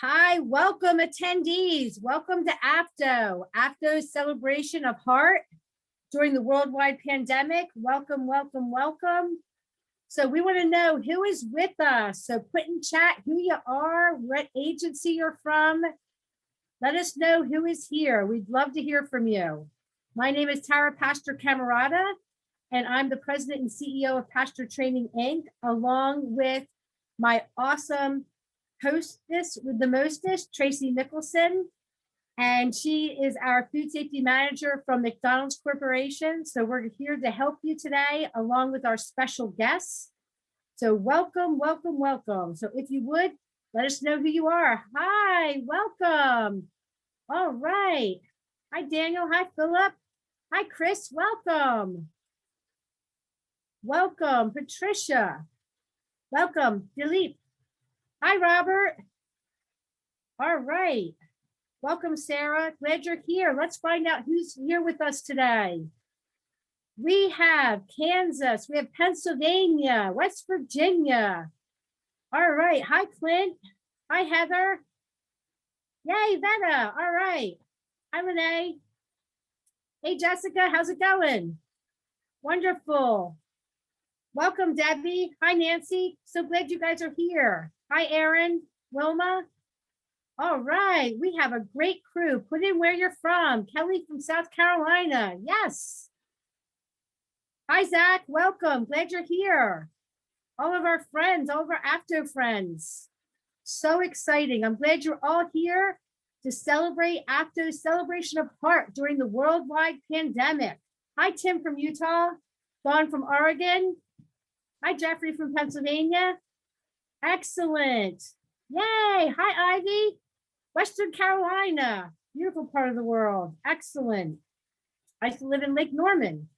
Hi, welcome attendees. Welcome to AFDO, AFDO's celebration of heart during the worldwide pandemic. Welcome, welcome, welcome. So we want to know who is with us. So put in chat who you are, what agency you're from. Let us know who is here. We'd love to hear from you. My name is Tara Pastor Camerata, and I'm the president and CEO of Pastor Training, Inc., along with my awesome hostess with the mostest, Tracy Nicholson, and she is our food safety manager from McDonald's Corporation. So we're here to help you today, along with our special guests. So welcome, welcome, welcome. So if you would, let us know who you are. Hi, welcome. All right. Hi, Daniel. Hi, Philip. Hi, Chris. Welcome. Welcome, Patricia. Welcome, Dilip. Hi, Robert. All right. Welcome, Sarah. Glad you're here. Let's find out who's here with us today. We have Kansas. We have Pennsylvania, West Virginia. All right. Hi, Clint. Hi, Heather. Yay, Veta. All right. Hi, Renee. Hey, Jessica. How's it going? Wonderful. Welcome, Debbie. Hi, Nancy. So glad you guys are here. Hi, Aaron, Wilma. All right, we have a great crew. Put in where you're from. Kelly from South Carolina. Yes. Hi, Zach. Welcome. Glad you're here. All of our friends, all of our AFDO friends. So exciting. I'm glad you're all here to celebrate AFDO's celebration of heart during the worldwide pandemic. Hi, Tim from Utah. Dawn from Oregon. Hi, Jeffrey from Pennsylvania. Excellent. Yay. Hi, Ivy. Western Carolina. Beautiful part of the world. Excellent. I used to live in Lake Norman.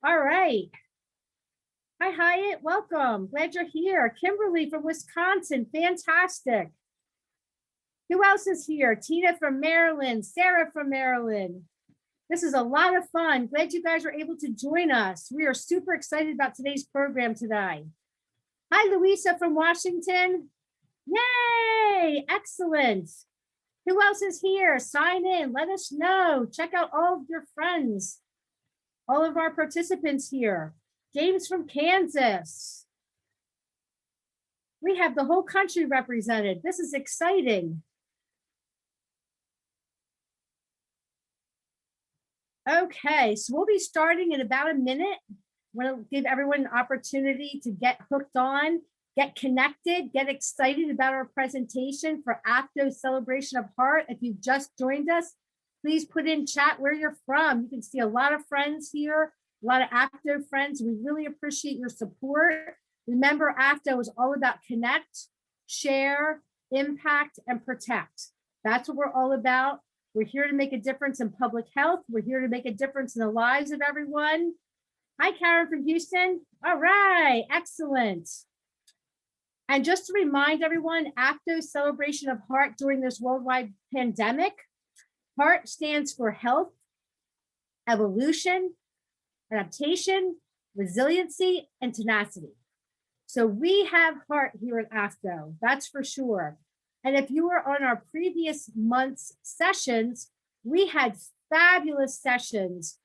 All right. Hi, Hyatt. Welcome. Glad you're here. Kimberly from Wisconsin. Fantastic. Who else is here? Tina from Maryland. Sarah from Maryland. This is a lot of fun. Glad you guys were able to join us. We are super excited about today's program today. Hi, Louisa from Washington. Yay, excellent. Who else is here? Sign in, let us know. Check out all of your friends, all of our participants here. James from Kansas. We have the whole country represented. This is exciting. Okay, so we'll be starting in about a minute. Want to give everyone an opportunity to get hooked on, get connected, get excited about our presentation for AFDO's Celebration of Heart. If you've just joined us, please put in chat where you're from. You can see a lot of friends here, a lot of AFDO friends. We really appreciate your support. Remember, AFDO is all about connect, share, impact, and protect. That's what we're all about. We're here to make a difference in public health. We're here to make a difference in the lives of everyone. Hi, Karen from Houston. All right, excellent. And just to remind everyone, AFDO's Celebration of Heart during this worldwide pandemic, HEART stands for health, evolution, adaptation, resiliency, and tenacity. So we have heart here at AFDO, that's for sure. And if you were on our previous month's sessions, we had fabulous sessions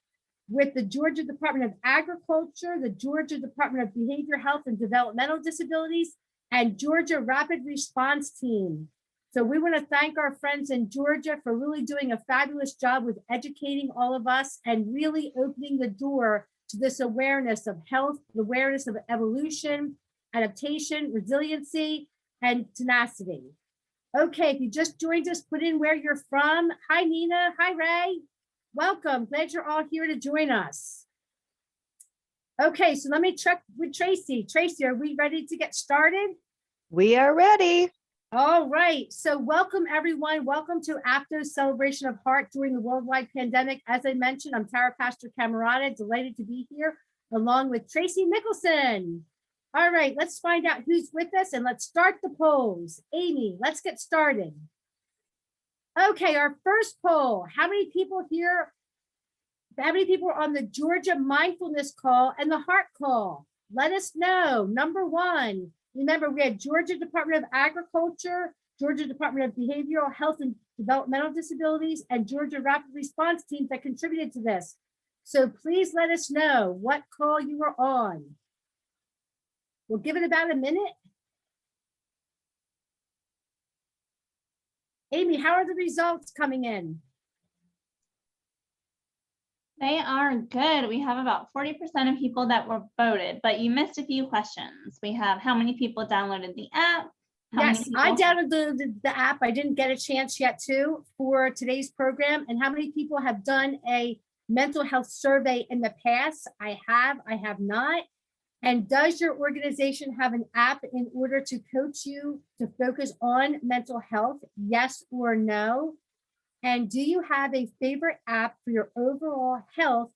with the Georgia Department of Agriculture, the Georgia Department of Behavior Health and Developmental Disabilities, and Georgia Rapid Response Team. So we want to thank our friends in Georgia for really doing a fabulous job with educating all of us and really opening the door to this awareness of health, the awareness of evolution, adaptation, resiliency, and tenacity. Okay, if you just joined us, put in where you're from. Hi, Nina. Hi, Ray. Welcome. Glad you're all here to join us. Okay, so let me check with Tracy. Tracy, are we ready to get started? We are ready. All right, so welcome everyone. Welcome to AFDO's Celebration of Heart during the worldwide pandemic. As I mentioned, I'm Tara Pastor Camerata, delighted to be here along with Tracy Nicholson. All right, let's find out who's with us and let's start the polls. Amy, let's get started. Okay, our first poll, how many people here, how many people are on the Georgia Mindfulness Call and the Heart Call? Let us know. Number one, remember we had Georgia Department of Agriculture, Georgia Department of Behavioral Health and Developmental Disabilities, and Georgia Rapid Response teams that contributed to this. So please let us know what call you were on. We'll give it about a minute. Amy, how are the results coming in? They are good. We have about 40% of people that were voted, but you missed a few questions. We have how many people downloaded the app? Yes, I downloaded the app. I didn't get a chance yet to for today's program. And how many people have done a mental health survey in the past? I have not. And does your organization have an app in order to coach you to focus on mental health? Yes or no? And do you have a favorite app for your overall health?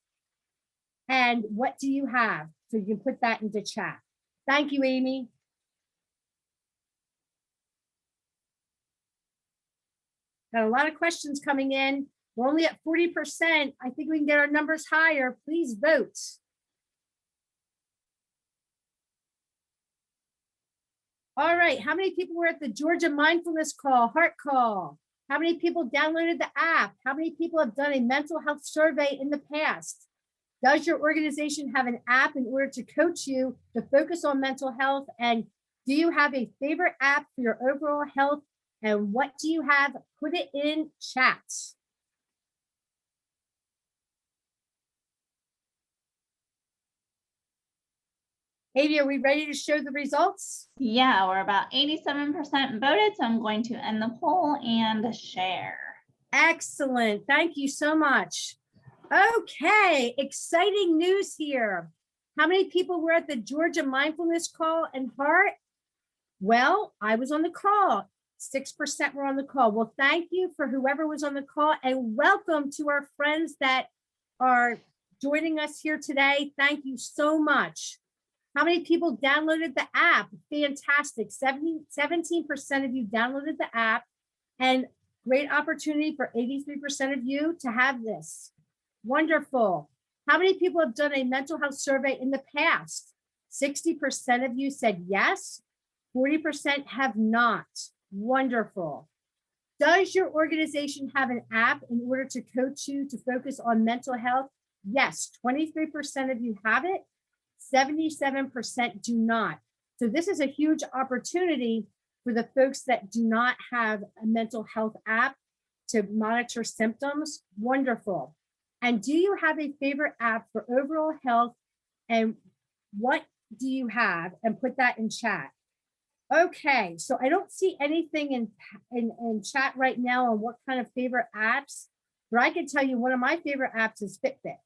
And what do you have? So you can put that into chat. Thank you, Amy. Got a lot of questions coming in. We're only at 40%. I think we can get our numbers higher. Please vote. All right, how many people were at the Georgia Mindfulness Call, Heart Call? How many people downloaded the app? How many people have done a mental health survey in the past? Does your organization have an app in order to coach you to focus on mental health? And do you have a favorite app for your overall health? And what do you have? Put it in chat. Amy, are we ready to show the results? Yeah, we're about 87% voted, so I'm going to end the poll and share. Excellent. Thank you so much. Okay, exciting news here. How many people were at the Georgia Mindfulness Call and Heart? Well, I was on the call. 6% were on the call. Well, thank you for whoever was on the call, and welcome to our friends that are joining us here today. Thank you so much. How many people downloaded the app? Fantastic. 17% of you downloaded the app, and great opportunity for 83% of you to have this. Wonderful. How many people have done a mental health survey in the past? 60% of you said yes. 40% have not. Wonderful. Does your organization have an app in order to coach you to focus on mental health? Yes, 23% of you have it. 77% do not. So this is a huge opportunity for the folks that do not have a mental health app to monitor symptoms. Wonderful. And do you have a favorite app for overall health? And what do you have? And put that in chat. Okay, so I don't see anything in chat right now on what kind of favorite apps, but I can tell you one of my favorite apps is Fitbit.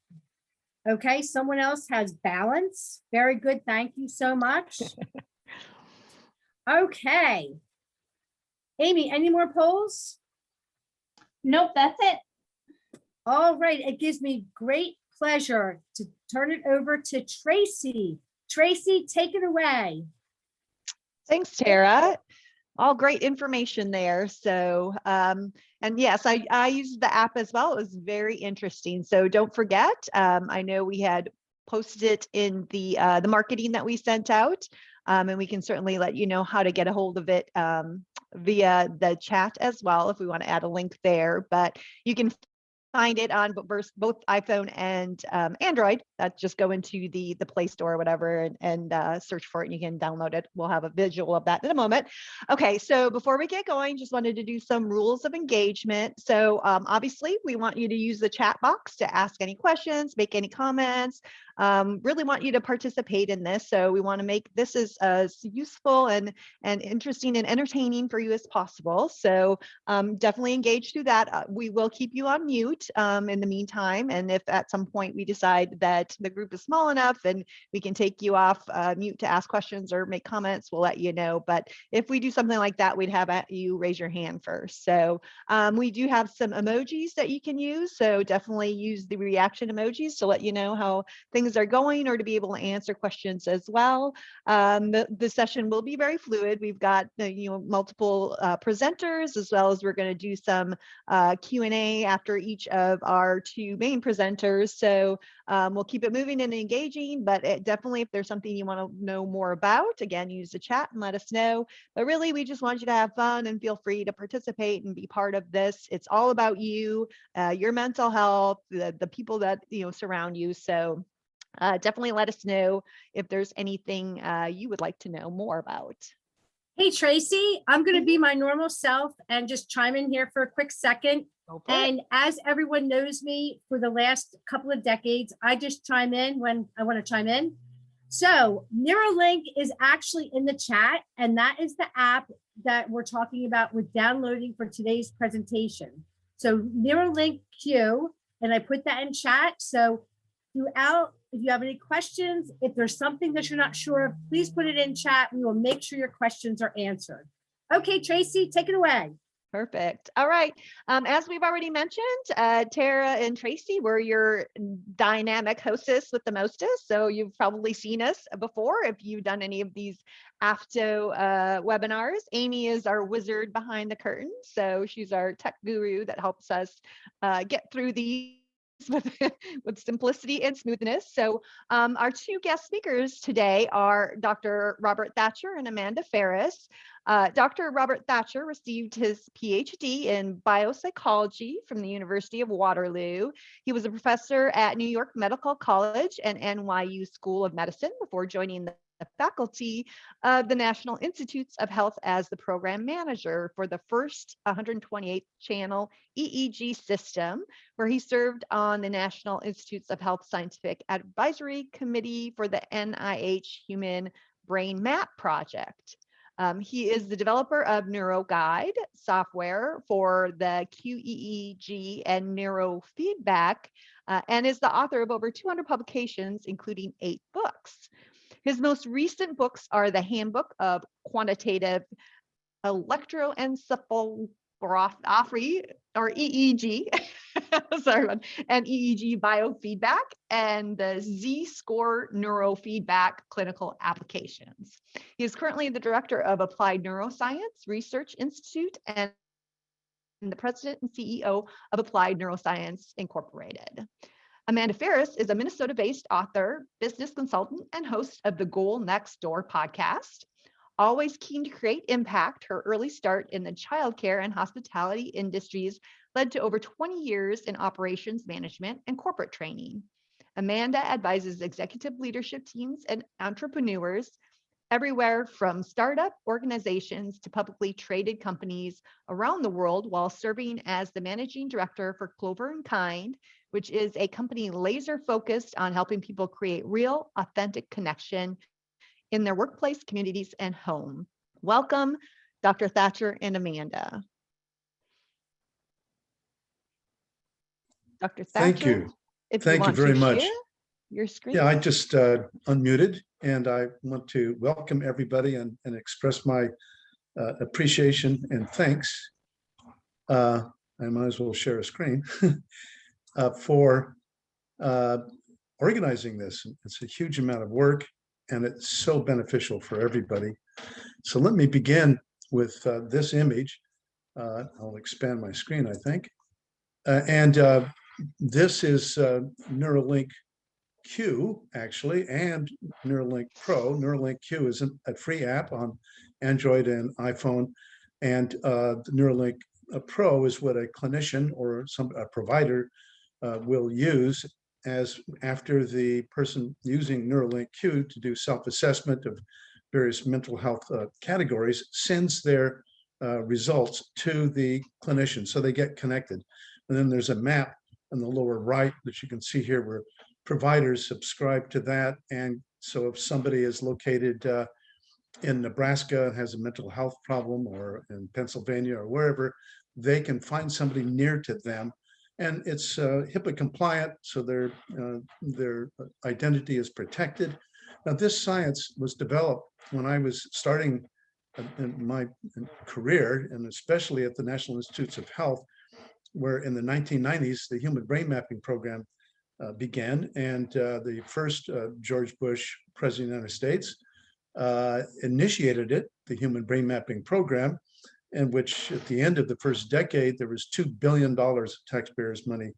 Okay, someone else has Balance. Very good, thank you so much. Okay. Amy, any more polls? Nope, that's it. All right, it gives me great pleasure to turn it over to Tracy. Tracy, take it away. Thanks, Tara. All great information there. So, and yes, I used the app as well. It was very interesting. So don't forget, I know we had posted it in the marketing that we sent out, and we can certainly let you know how to get a hold of it via the chat as well if we want to add a link there. But you can find it on both iPhone and Android. Just go into the Play Store or whatever and search for it, and you can download it. We'll have a visual of that in a moment. Okay, so before we get going, just wanted to do some rules of engagement. So obviously, we want you to use the chat box to ask any questions, make any comments. Really want you to participate in this. So we want to make this as useful and interesting and entertaining for you as possible. So definitely engage through that. We will keep you on mute in the meantime. And if at some point we decide that the group is small enough and we can take you off mute to ask questions or make comments, we'll let you know. But if we do something like that, we'd have you raise your hand first. So we do have some emojis that you can use. So definitely use the reaction emojis to let you know how things things are going or to be able to answer questions as well. The session will be very fluid. We've got multiple presenters, as well as we're going to do some Q&A after each of our two main presenters. So we'll keep it moving and engaging, but definitely if there's something you want to know more about, again, use the chat and let us know. But really, we just want you to have fun and feel free to participate and be part of this. It's all about you, your mental health, the people that surround you. So definitely let us know if there's anything you would like to know more about. Hey, Tracy, I'm going to be my normal self and just chime in here for a quick second. And as everyone knows me for the last couple of decades, I just chime in when I want to chime in. So Neuralink is actually in the chat, and that is the app that we're talking about with downloading for today's presentation. So Neuralink Q, and I put that in chat. So throughout, if you have any questions, if there's something that you're not sure of, please put it in chat. We will make sure your questions are answered. Okay, Tracy, take it away. Perfect. All right. As we've already mentioned, Tara and Tracy were your dynamic hostess with the mostest. So you've probably seen us before if you've done any of these AFDO webinars. Amy is our wizard behind the curtain. So she's our tech guru that helps us get through these with simplicity and smoothness. So our two guest speakers today are Dr. Robert Thatcher and Amanda Ferris. Dr. Robert Thatcher received his PhD in biopsychology from the University of Waterloo. He was a professor at New York Medical College and NYU School of Medicine before joining the faculty of the National Institutes of Health as the program manager for the first 128th channel EEG system, where he served on the National Institutes of Health Scientific Advisory Committee for the NIH Human Brain Map Project. He is the developer of NeuroGuide software for the QEEG and neurofeedback, and is the author of over 200 publications, including 8 books. His most recent books are the Handbook of Quantitative Electroencephalography, or EEG, sorry, and EEG biofeedback, and the Z-Score Neurofeedback Clinical Applications. He is currently the director of Applied Neuroscience Research Institute and the president and CEO of Applied Neuroscience Incorporated. Amanda Ferris is a Minnesota-based author, business consultant, and host of the Goal Next Door podcast. Always keen to create impact, her early start in the childcare and hospitality industries led to over 20 years in operations management and corporate training. Amanda advises executive leadership teams and entrepreneurs everywhere from startup organizations to publicly traded companies around the world, while serving as the managing director for Clover & Kind, which is a company laser focused on helping people create real, authentic connection in their workplace, communities, and home. Welcome, Dr. Thatcher and Amanda. Dr. Thatcher. Thank you. Thank you very much. Your screen. Yeah, I just unmuted, and I want to welcome everybody and express my appreciation and thanks. I might as well share a screen for organizing this. It's a huge amount of work, and it's so beneficial for everybody. So let me begin with this image. I'll expand my screen, I think. This is Neuralink Q, actually, and Neuralink Pro. Neuralink Q is a free app on Android and iPhone, and the Neuralink Pro is what a clinician or a provider will use after the person using Neuralink Q to do self-assessment of various mental health categories sends their results to the clinician, so they get connected. And then there's a map on the lower right that you can see here where providers subscribe to that. And so if somebody is located in Nebraska and has a mental health problem, or in Pennsylvania or wherever, they can find somebody near to them. And it's HIPAA compliant, so their identity is protected. Now, this science was developed when I was starting in my career, and especially at the National Institutes of Health, where in the 1990s, the Human Brain Mapping Program began. And the first George Bush, President of the United States, initiated it, the Human Brain Mapping Program, in which at the end of the first decade, there was $2 billion of taxpayers' money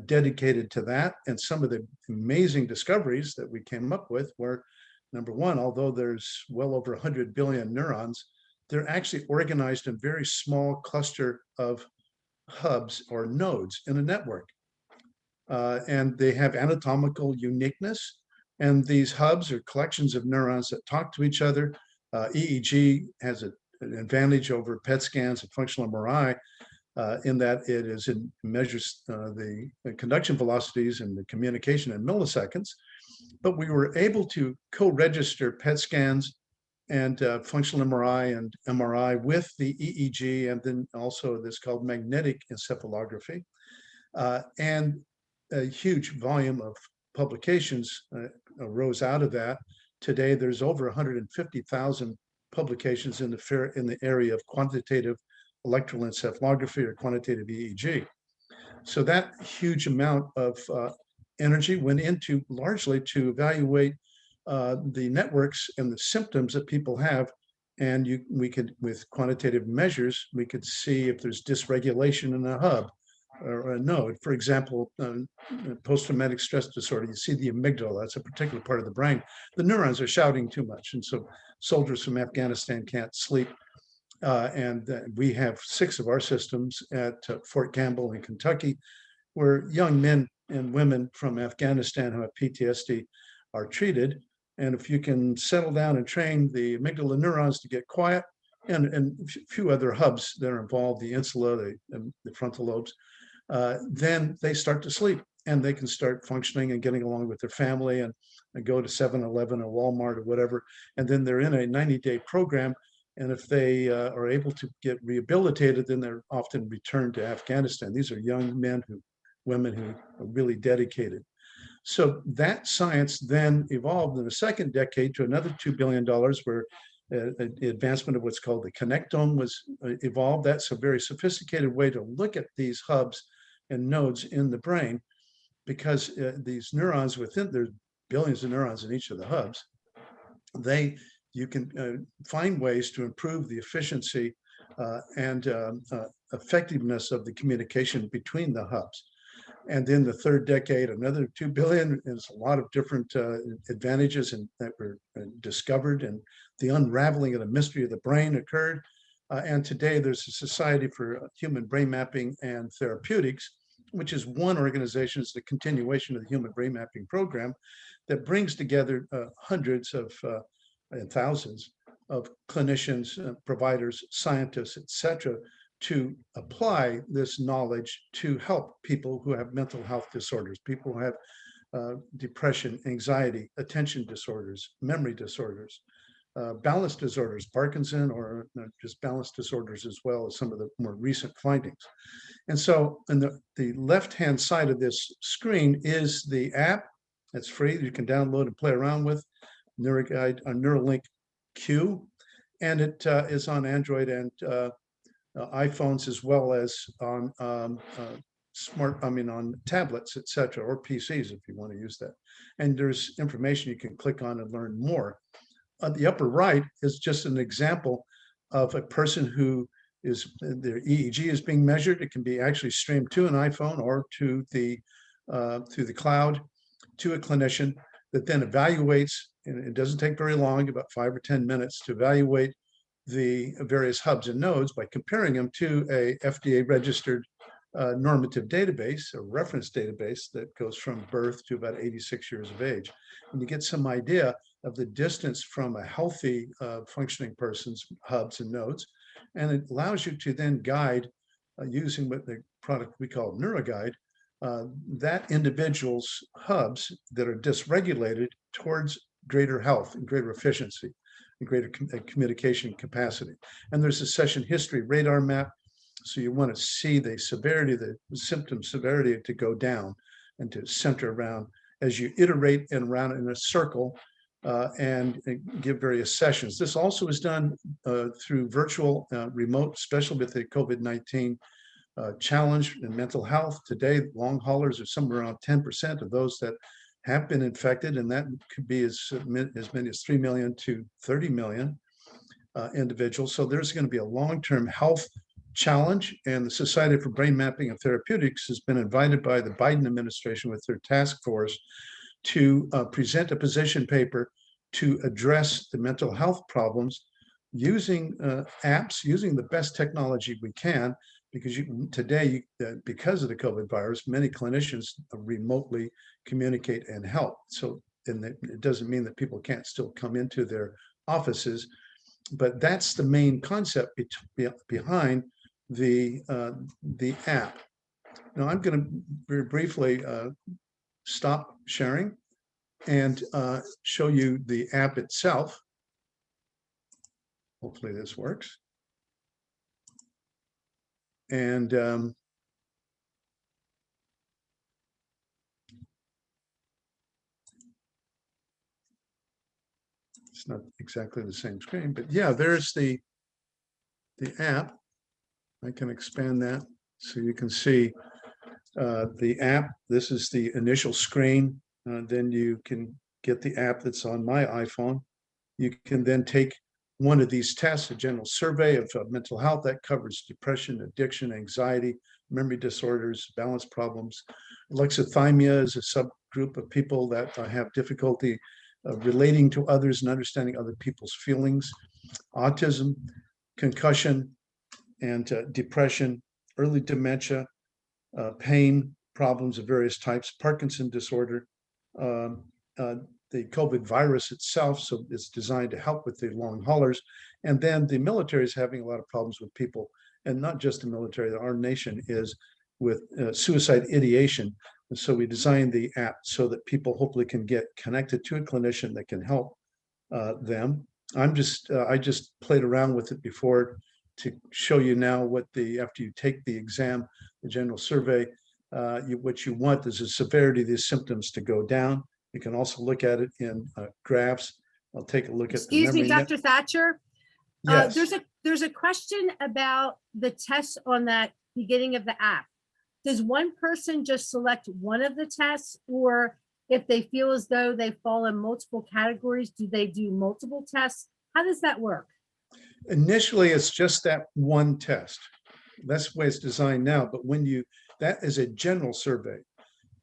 dedicated to that. And some of the amazing discoveries that we came up with were, number one, although there's well over 100 billion neurons, they're actually organized in very small cluster of hubs or nodes in a network. And they have anatomical uniqueness. And these hubs are collections of neurons that talk to each other. EEG has an advantage over PET scans and functional MRI in that it measures the conduction velocities and the communication in milliseconds. But we were able to co-register PET scans and functional MRI and MRI with the EEG, and then also this called magnetic encephalography. And a huge volume of publications arose out of that. Today, there's over 150,000 publications in the area of quantitative electrical encephalography or quantitative EEG. So that huge amount of energy went into largely to evaluate the networks and the symptoms that people have. And we could, with quantitative measures, we could see if there's dysregulation in a hub or a node. For example, post-traumatic stress disorder, you see the amygdala, that's a particular part of the brain. The neurons are shouting too much. And so soldiers from Afghanistan can't sleep. And we have 6 of our systems at Fort Campbell in Kentucky, where young men and women from Afghanistan who have PTSD are treated. And if you can settle down and train the amygdala neurons to get quiet, and a few other hubs that are involved, the insula, the frontal lobes, then they start to sleep and they can start functioning and getting along with their family and go to 7-Eleven or Walmart or whatever. And then they're in a 90-day program. And if they are able to get rehabilitated, then they're often returned to Afghanistan. These are young men women who are really dedicated. So that science then evolved in the second decade to another $2 billion, where the advancement of what's called the connectome was evolved. That's a very sophisticated way to look at these hubs and nodes in the brain, because these neurons within, there's billions of neurons in each of the hubs. You can find ways to improve the efficiency and effectiveness of the communication between the hubs. And then the third decade, another 2 billion. There's a lot of different advantages that were discovered, and the unraveling of the mystery of the brain occurred. And today there's a Society for Human Brain Mapping and Therapeutics, which is one organization. It's the continuation of the Human Brain Mapping Program that brings together hundreds of and thousands of clinicians, providers, scientists, etc., to apply this knowledge to help people who have mental health disorders, people who have depression, anxiety, attention disorders, memory disorders, balance disorders, Parkinson, or just balance disorders, as well as some of the more recent findings. And so on the left-hand side of this screen is the app. It's free. You can download and play around with, NeuroGuide, Neuralink Q, and it is on Android and iPhones, as well as on on tablets, etc., or PCs if you want to use that. And there's information you can click on and learn more. On the upper right is just an example of a person who their EEG is being measured. It can be actually streamed to an iPhone or to the cloud to a clinician that then evaluates, and it doesn't take very long, about 5 or 10 minutes, to evaluate the various hubs and nodes by comparing them to a FDA registered normative database, a reference database that goes from birth to about 86 years of age. And you get some idea of the distance from a healthy functioning person's hubs and nodes. And it allows you to then guide, using what the product we call NeuroGuide, that individual's hubs that are dysregulated towards greater health and greater efficiency and greater communication capacity. And there's a session history radar map. So you want to see the severity, the symptom severity to go down and to center around as you iterate and around in a circle and give various sessions. This also is done through virtual remote, especially with the COVID-19 challenge in mental health. Today, long haulers are somewhere around 10% of those that have been infected, and that could be as many as 3 million to 30 million individuals. So there's going to be a long-term health challenge, and the Society for Brain Mapping and Therapeutics has been invited by the Biden administration with their task force to present a position paper to address the mental health problems using apps, using the best technology we can, because today, because of the COVID virus, many clinicians remotely communicate and help. So, and it doesn't mean that people can't still come into their offices, but that's the main concept behind the app. Now, I'm going to very briefly stop sharing and show you the app itself. Hopefully this works. And it's not exactly the same screen, but yeah, there's the app. I can expand that so you can see the app. This is the initial screen. Then you can get the app that's on my iPhone. You can then take one of these tests, a general survey of mental health that covers depression, addiction, anxiety, memory disorders, balance problems. Alexithymia is a subgroup of people that have difficulty relating to others and understanding other people's feelings. Autism, concussion, and depression, early dementia, pain problems of various types, Parkinson disorder, the COVID virus itself, so it's designed to help with the long haulers. And then the military is having a lot of problems with people, and not just the military, our nation is with suicide ideation. And so we designed the app so that people hopefully can get connected to a clinician that can help them. I just played around with it before to show you now what after you take the exam, the general survey, what you want is the severity of these symptoms to go down. You can also look at it in graphs. I'll take a look at the Excuse me, Dr. Thatcher. Yes. There's a question about the tests on that beginning of the app. Does one person just select one of the tests, or if they feel as though they fall in multiple categories, do they do multiple tests? How does that work? Initially, it's just that one test. That's the way it's designed now. But that is a general survey.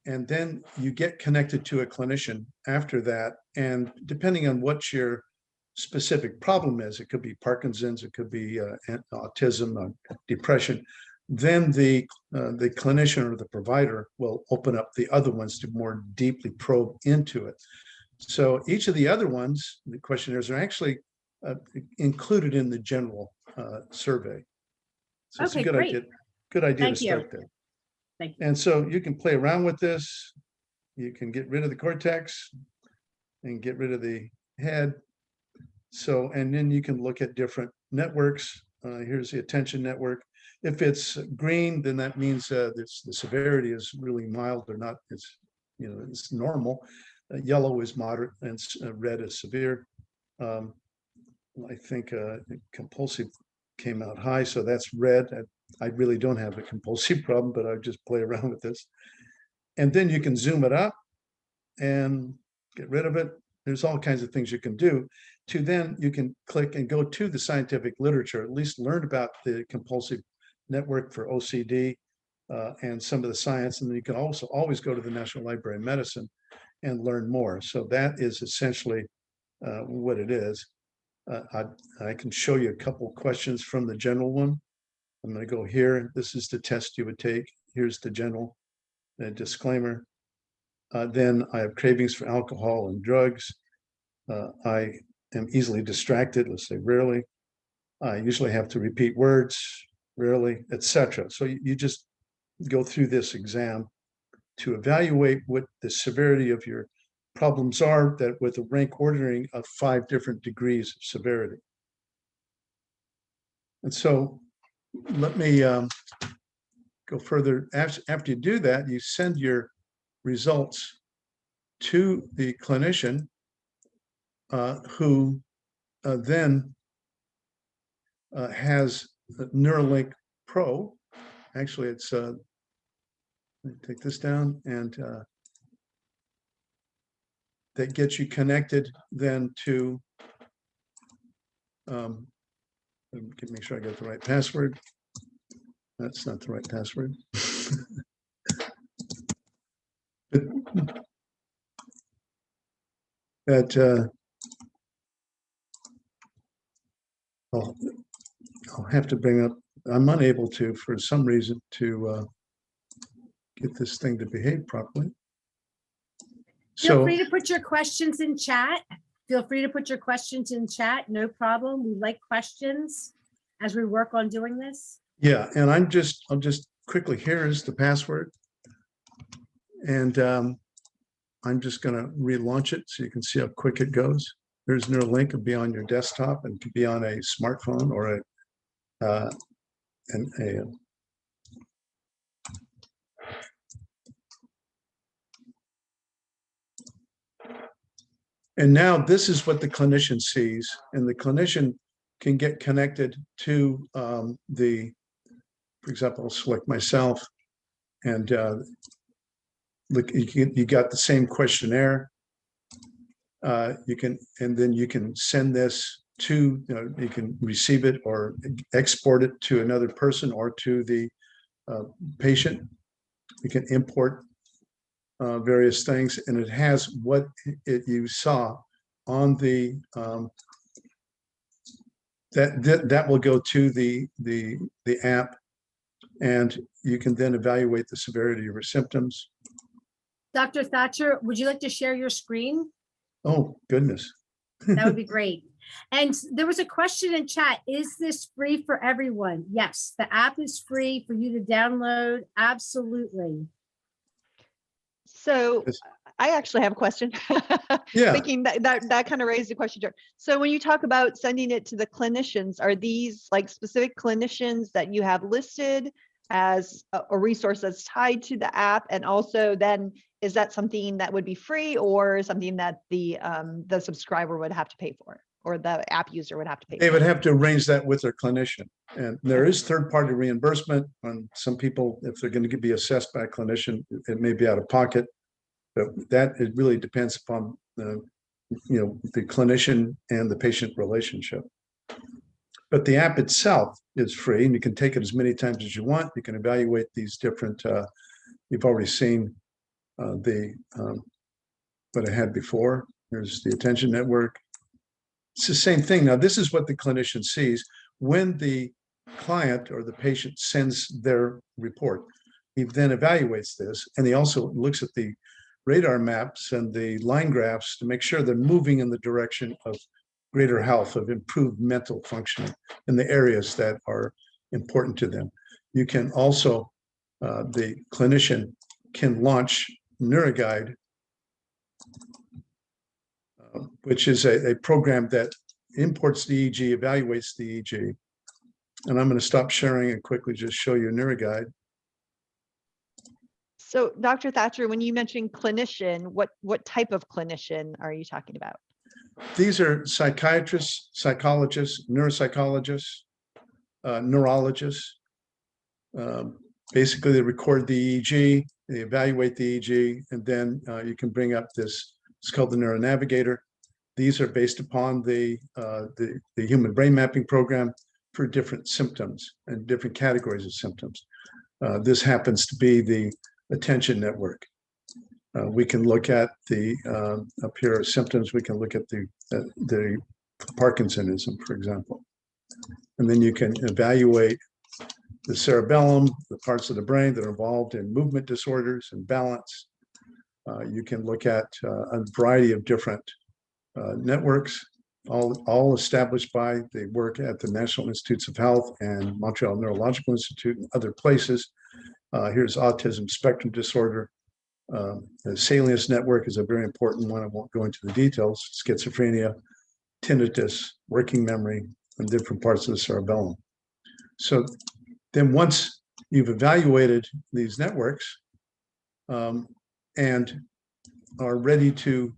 And then you get connected to a clinician after that. And depending on what your specific problem is, it could be Parkinson's, it could be autism, depression. Then the clinician or the provider will open up the other ones to more deeply probe into it. So each of the other ones, the questionnaires, are actually included in the general survey. So it's a good idea. Good idea to start there. Thank you. And so you can play around with this. You can get rid of the cortex and get rid of the head. So, and then you can look at different networks. Here's the attention network. If it's green, then that means the severity is really mild or not. It's normal. Yellow is moderate, and red is severe. I think compulsive came out high, so that's red. I really don't have a compulsive problem, but I just play around with this. And then you can zoom it up and get rid of it. There's all kinds of things you can do. Then you can click and go to the scientific literature, at least learn about the compulsive network for OCD and some of the science. And then you can also always go to the National Library of Medicine and learn more. So that is essentially what it is. I can show you a couple questions from the general one. I'm going to go here. This is the test you would take. Here's the general disclaimer. Then I have cravings for alcohol and drugs. I am easily distracted, let's say rarely. I usually have to repeat words, rarely, etc. So you just go through this exam to evaluate what the severity of your problems are, that with a rank ordering of 5 different degrees of severity. And so let me go further. After you do that, you send your results to the clinician who then has Neuralink Pro, actually, it's let me take this down, and that gets you connected then to make sure I get the right password. That's not the right password. That I'll have to bring up. I'm unable to, for some reason, to get this thing to behave properly. Feel free to put your questions in chat. Feel free to put your questions in chat. No problem. We like questions as we work on doing this. Yeah, and I'll just quickly, here is the password. And I'm just going to relaunch it so you can see how quick it goes. There's Neuralink. It'll be on your desktop and could be on a smartphone or and now this is what the clinician sees, and the clinician can get connected to for example, I'll select myself, and look, you got the same questionnaire. And then you can send this to, you can receive it or export it to another person or to the patient. You can import various things, and it has what you saw on the that will go to the app, and you can then evaluate the severity of your symptoms. Dr. Thatcher, would you like to share your screen? Oh, goodness. That would be great. And there was a question in chat. Is this free for everyone? Yes, the app is free for you to download. Absolutely. So I actually have a question. Yeah. Thinking that kind of raised the question. So when you talk about sending it to the clinicians, are these like specific clinicians that you have listed as a resource that's tied to the app? And also then, is that something that would be free or something that the subscriber would have to pay for, or the app user would have to pay They for? would have to arrange that with their clinician. And there is third-party reimbursement on some people. If they're going to be assessed by a clinician, it may be out of pocket. But that, it really depends upon the clinician and the patient relationship. But the app itself is free, and you can take it as many times as you want. You can evaluate these different, you've already seen what I had before. There's the attention network. It's the same thing. Now, this is what the clinician sees when the client or the patient sends their report. He then evaluates this, and he also looks at the radar maps and the line graphs to make sure they're moving in the direction of greater health, of improved mental functioning in the areas that are important to them. You can also, the clinician can launch NeuroGuide, which is a program that imports the EEG, evaluates the EEG. And I'm going to stop sharing and quickly just show you NeuroGuide. So Dr. Thatcher, when you mentioned clinician, what type of clinician are you talking about? These are psychiatrists, psychologists, neuropsychologists, neurologists. Basically, they record the EEG, they evaluate the EEG, and then you can bring up this. It's called the NeuroNavigator. These are based upon the human brain mapping program for different symptoms and different categories of symptoms. This happens to be the attention network. We can look at the up here are symptoms. We can look at the Parkinsonism, for example, and then you can evaluate the cerebellum, the parts of the brain that are involved in movement disorders and balance. You can look at a variety of different networks, all established by the work at the National Institutes of Health and Montreal Neurological Institute and other places. Here's autism spectrum disorder. The Salience network is a very important one. I won't go into the details. Schizophrenia, tinnitus, working memory, and different parts of the cerebellum. So then once you've evaluated these networks and are ready to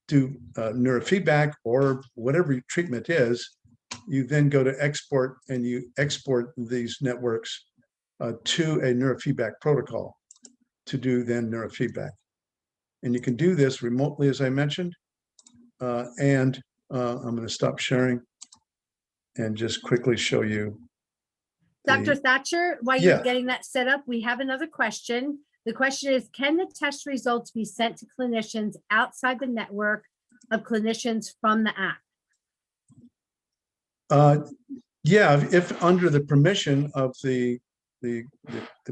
do neurofeedback or whatever your treatment is, you then go to export, and you export these networks to a neurofeedback protocol to do then neurofeedback. And you can do this remotely, as I mentioned. I'm going to stop sharing and just quickly show you. Dr. Thatcher, while you're Yeah. getting that set up, we have another question. The question is, can the test results be sent to clinicians outside the network of clinicians from the app? Yeah, if under the permission of the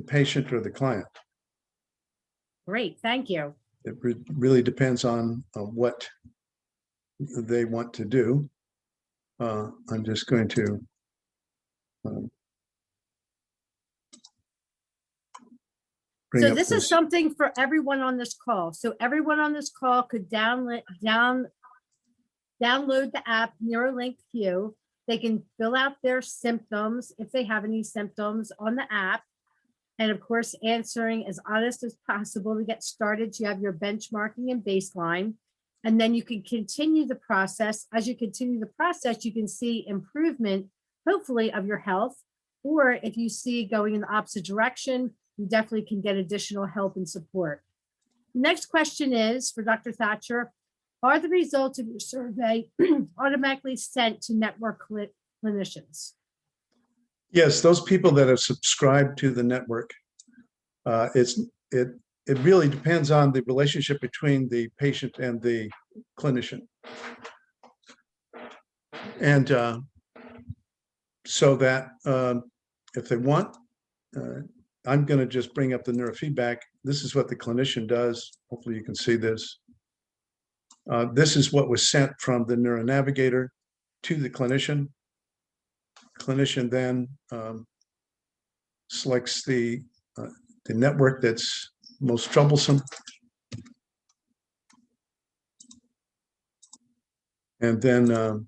patient or the client. Great, thank you. It really depends on what they want to do. I'm just going to bring So up this is something for everyone on this call. So everyone on this call could download the app Neuralink Q. They can fill out their symptoms if they have any symptoms on the app. And of course, answering as honest as possible to get started. You have your benchmarking and baseline. And then you can continue the process. As you continue the process, you can see improvement, hopefully, of your health. Or if you see going in the opposite direction, you definitely can get additional help and support. Next question is for Dr. Thatcher. Are the results of your survey automatically sent to network clinicians? Yes, those people that have subscribed to the network, it really depends on the relationship between the patient and the clinician. And so that if they want, I'm going to just bring up the neurofeedback. This is what the clinician does. Hopefully you can see this. This is what was sent from the neuronavigator to the clinician. Clinician then selects the network that's most troublesome. And then,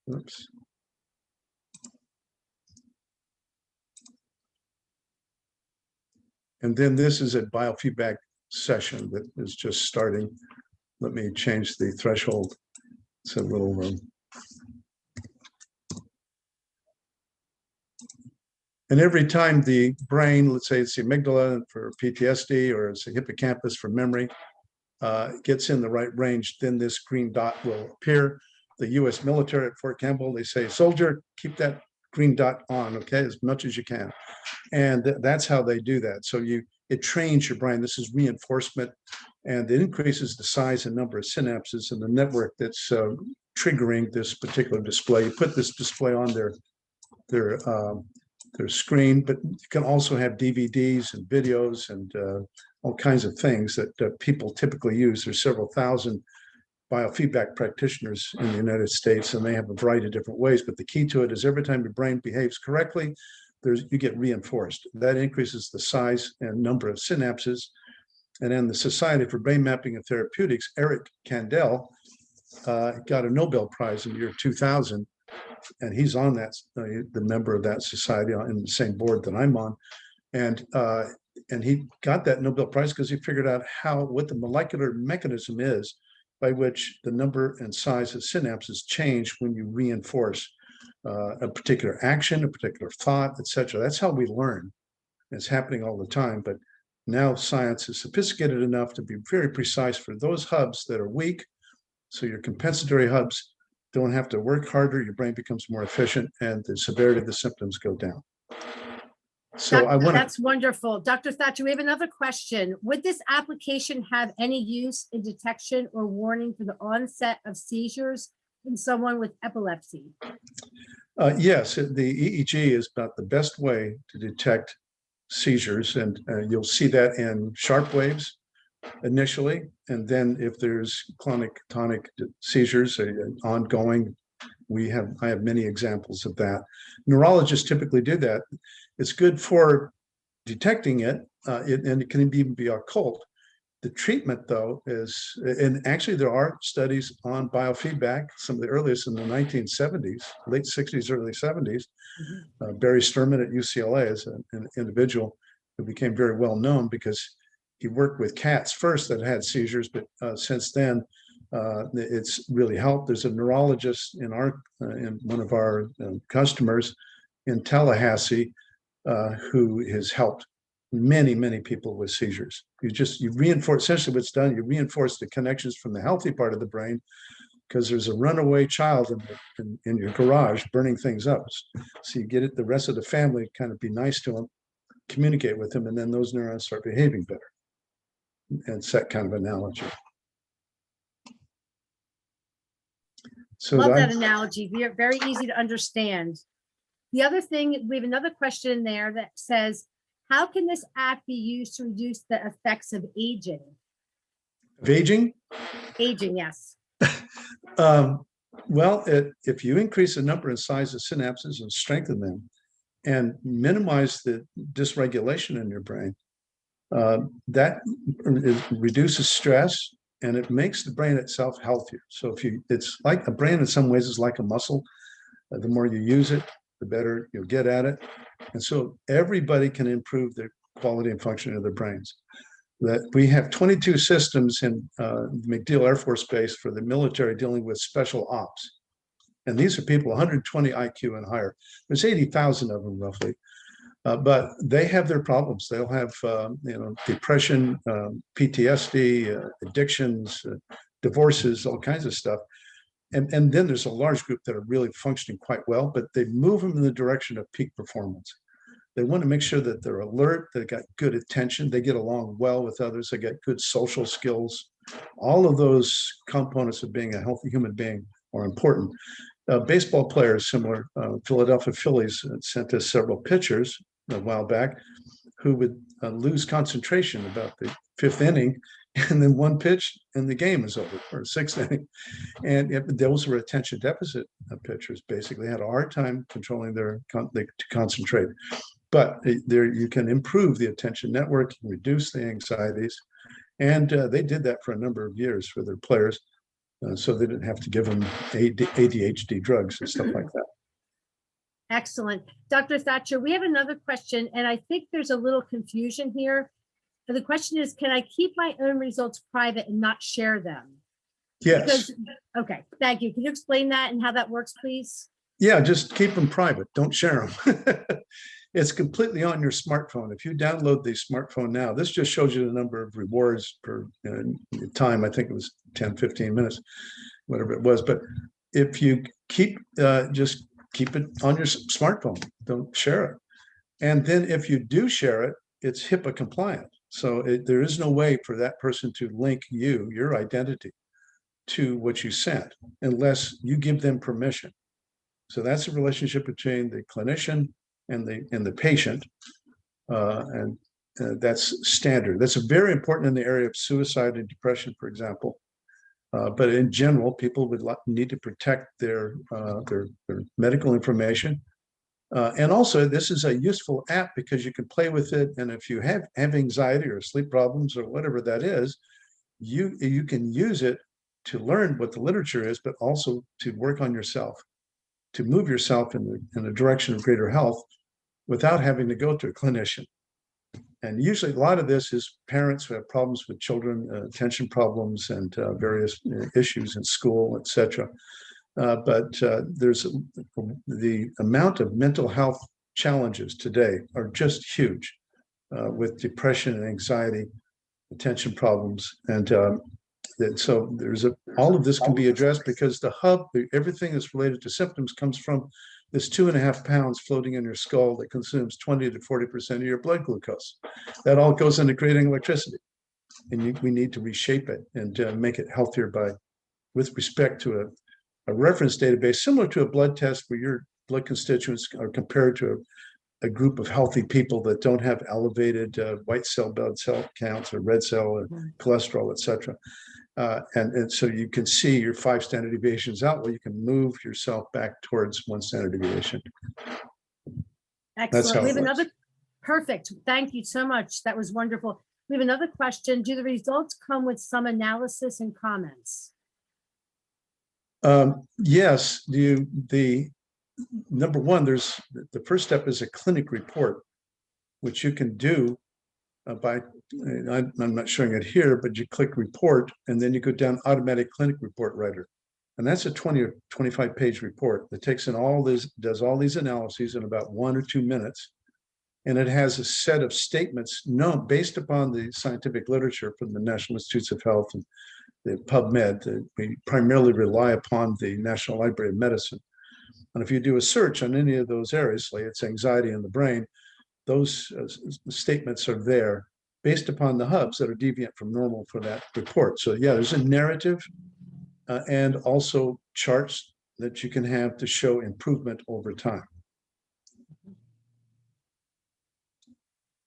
oops. And then this is a biofeedback session that is just starting. Let me change the threshold. It's a little and every time the brain, let's say it's the amygdala for PTSD or it's a hippocampus for memory, gets in the right range, then this green dot will appear. The US military at Fort Campbell, they say, soldier, keep that green dot on, okay, as much as you can. And that's how they do that. So it trains your brain. This is reinforcement, and it increases the size and number of synapses in the network that's triggering this particular display. You put this display on their screen, but you can also have DVDs and videos and all kinds of things that people typically use. There's several thousand biofeedback practitioners in the United States, and they have a variety of different ways. But the key to it is every time your brain behaves correctly, you get reinforced. That increases the size and number of synapses. And then the Society for Brain Mapping and Therapeutics, Eric Kandel, got a Nobel Prize in the year 2000. And he's on that, the member of that society in the same board that I'm on. And he got that Nobel Prize because he figured out what the molecular mechanism is by which the number and size of synapses change when you reinforce a particular action, a particular thought, etc. That's how we learn. It's happening all the time. But now science is sophisticated enough to be very precise for those hubs that are weak. So your compensatory hubs don't have to work harder, your brain becomes more efficient, and the severity of the symptoms go down. So that's wonderful. Dr. Thatcher, we have another question. Would this application have any use in detection or warning for the onset of seizures in someone with epilepsy? Yes, the EEG is about the best way to detect seizures, and you'll see that in sharp waves initially, and then if there's clonic tonic seizures ongoing, I have many examples of that. Neurologists typically do that. It's good for detecting it, and it can even be occult. The treatment, though, is, and actually there are studies on biofeedback, some of the earliest in the 1970s, late 60s, early 70s. Barry Sturman at UCLA is an individual who became very well known because he worked with cats first that had seizures, but since then It's really helped. There's a neurologist in one of our customers in Tallahassee who has helped many people with seizures. You reinforce, essentially what's done, you reinforce the connections from the healthy part of the brain, because there's a runaway child in your garage burning things up. So you get the rest of the family kind of be nice to him, communicate with him, and then those neurons start behaving better. And it's that kind of analogy. So love that analogy. Very easy to understand. The other thing, we have another question in there that says, how can this app be used to reduce the effects of aging? Of aging? Aging, yes. Well, if you increase the number and size of synapses and strengthen them and minimize the dysregulation in your brain, that reduces stress and it makes the brain itself healthier. So it's like a brain in some ways is like a muscle. The more you use it, the better you'll get at it. And so everybody can improve the quality and function of their brains. That we have 22 systems in MacDill Air Force Base for the military dealing with special ops. And these are people 120 IQ and higher. There's 80,000 of them roughly. But they have their problems. They'll have depression, PTSD, addictions, divorces, all kinds of stuff. And then there's a large group that are really functioning quite well, but they move them in the direction of peak performance. They want to make sure that they're alert, they've got good attention, they get along well with others, they get good social skills. All of those components of being a healthy human being are important. Baseball players, similar, Philadelphia Phillies sent us several pitchers a while back who would lose concentration about the fifth inning, and then one pitch and the game is over, or sixth inning. And those were attention deficit pitchers, basically had a hard time controlling to concentrate. But you can improve the attention network, reduce the anxieties. And they did that for a number of years for their players. So they didn't have to give them ADHD drugs and stuff like that. Excellent. Dr. Thatcher, we have another question, and I think there's a little confusion here. The question is, can I keep my own results private and not share them? Yes. Okay, thank you. Can you explain that and how that works, please? Yeah, just keep them private. Don't share them. It's completely on your smartphone. If you download the smartphone now, this just shows you the number of rewards per time. I think it was 10, 15 minutes, whatever it was. But if you just keep it on your smartphone, don't share it. And then if you do share it, it's HIPAA compliant. So there is no way for that person to link your identity, to what you sent unless you give them permission. So that's a relationship between the clinician and the patient, and that's standard. That's very important in the area of suicide and depression, for example. But in general, people would need to protect their medical information. And also, this is a useful app because you can play with it. And if you have anxiety or sleep problems or whatever that is, you can use it to learn what the literature is, but also to work on yourself, to move yourself in the direction of greater health without having to go to a clinician. And usually a lot of this is parents who have problems with children, attention problems, and various issues in school, et cetera. But there's the amount of mental health challenges today are just huge, with depression and anxiety, attention problems. And so all of this can be addressed because the hub, everything that's related to symptoms comes from this 2.5 pounds floating in your skull that consumes 20 to 40% of your blood glucose. That all goes into creating electricity. And we need to reshape it and make it healthier with respect to a reference database, similar to a blood test where your blood constituents are compared to a group of healthy people that don't have elevated white cell, blood cell counts, or red cell, or cholesterol, et cetera. And so you can see your 5 standard deviations out, where you can move yourself back towards 1 standard deviation. Excellent. We have another. Perfect. Thank you so much. That was wonderful. We have another question. Do the results come with some analysis and comments? Yes. The number one, the first step is a clinic report, which you can do I'm not showing it here, but you click report and then you go down automatic clinic report writer. And that's a 20 or 25 page report that takes in all this, does all these analyses in about 1 or 2 minutes. And it has a set of statements known based upon the scientific literature from the National Institutes of Health and the PubMed. We primarily rely upon the National Library of Medicine. And if you do a search on any of those areas, like it's anxiety in the brain, those statements are there based upon the hubs that are deviant from normal for that report. So yeah, there's a narrative and also charts that you can have to show improvement over time.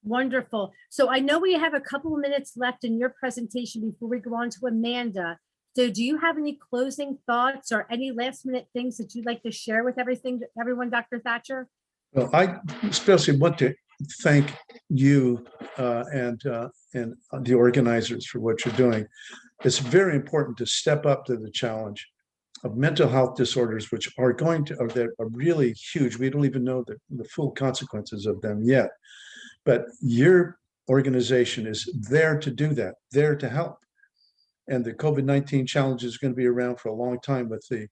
Wonderful. So I know we have a couple of minutes left in your presentation before we go on to Amanda. So do you have any closing thoughts or any last minute things that you'd like to share with everyone, Dr. Thatcher? Well, I especially want to thank you and the organizers for what you're doing. It's very important to step up to the challenge of mental health disorders, which are that are really huge. We don't even know the full consequences of them yet. But your organization is there to do that, there to help. And the COVID-19 challenge is going to be around for a long time with the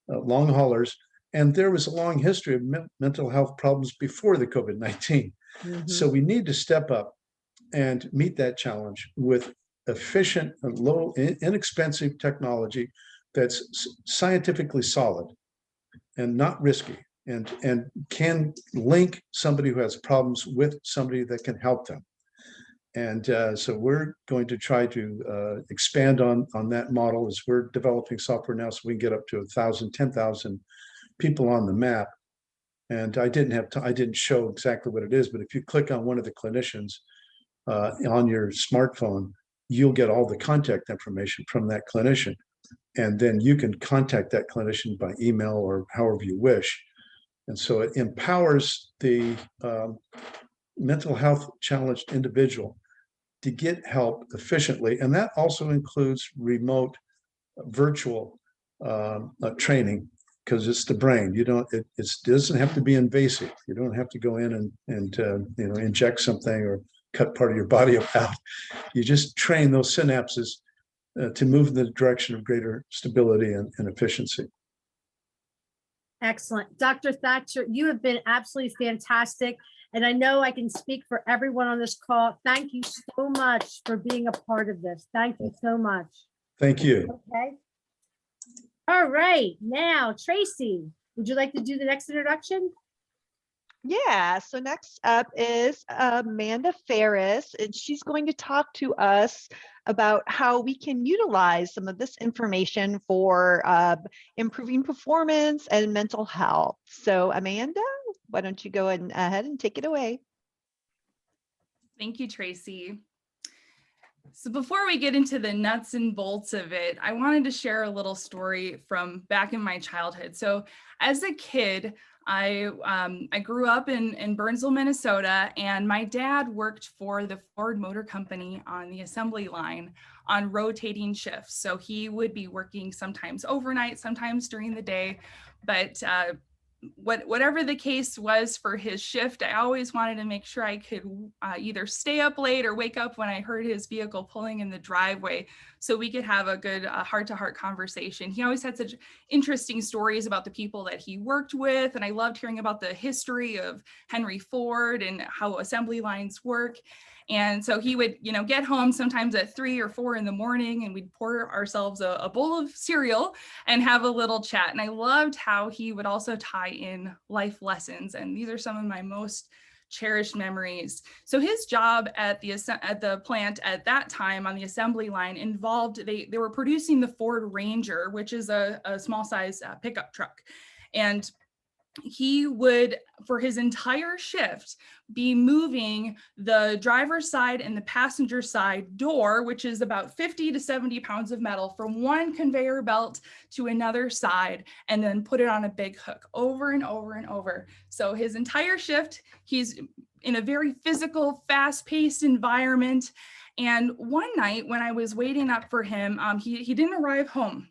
long haulers. And there was a long history of mental health problems before the COVID-19. Mm-hmm. So we need to step up and meet that challenge with efficient and low, inexpensive technology that's scientifically solid and not risky, and can link somebody who has problems with somebody that can help them. And so we're going to try to expand on that model as we're developing software now, so we can get up to 1,000, 10,000 people on the map. And I didn't show exactly what it is, but if you click on one of the clinicians on your smartphone, you'll get all the contact information from that clinician. And then you can contact that clinician by email or however you wish. And so it empowers the mental health challenged individual to get help efficiently. And that also includes remote virtual training, because it's the brain. It doesn't have to be invasive. You don't have to go in and inject something or cut part of your body out. You just train those synapses to move in the direction of greater stability and efficiency. Excellent. Dr. Thatcher, you have been absolutely fantastic. And I know I can speak for everyone on this call. Thank you so much for being a part of this. Thank you so much. Thank you. Okay. All right. Now, Tracy, would you like to do the next introduction? Yeah, so next up is Amanda Ferris, and she's going to talk to us about how we can utilize some of this information for improving performance and mental health. So Amanda, why don't you go ahead and take it away? Thank you, Tracy. So before we get into the nuts and bolts of it, I wanted to share a little story from back in my childhood. So as a kid, I grew up in Burnsville, Minnesota, and my dad worked for the Ford Motor Company on the assembly line on rotating shifts. So he would be working sometimes overnight, sometimes during the day, but whatever the case was for his shift, I always wanted to make sure I could either stay up late or wake up when I heard his vehicle pulling in the driveway so we could have a good heart-to-heart conversation. He always had such interesting stories about the people that he worked with, and I loved hearing about the history of Henry Ford and how assembly lines work. And so he would, get home sometimes at 3 or 4 in the morning, and we'd pour ourselves a bowl of cereal and have a little chat. And I loved how he would also tie in life lessons. And these are some of my most cherished memories. So his job at the plant at that time on the assembly line involved, they were producing the Ford Ranger, which is a small size pickup truck. And he would, for his entire shift, be moving the driver's side and the passenger side door, which is about 50 to 70 pounds of metal, from one conveyor belt to another side, and then put it on a big hook over and over and over. So his entire shift, he's in a very physical, fast-paced environment. And one night when I was waiting up for him, he didn't arrive home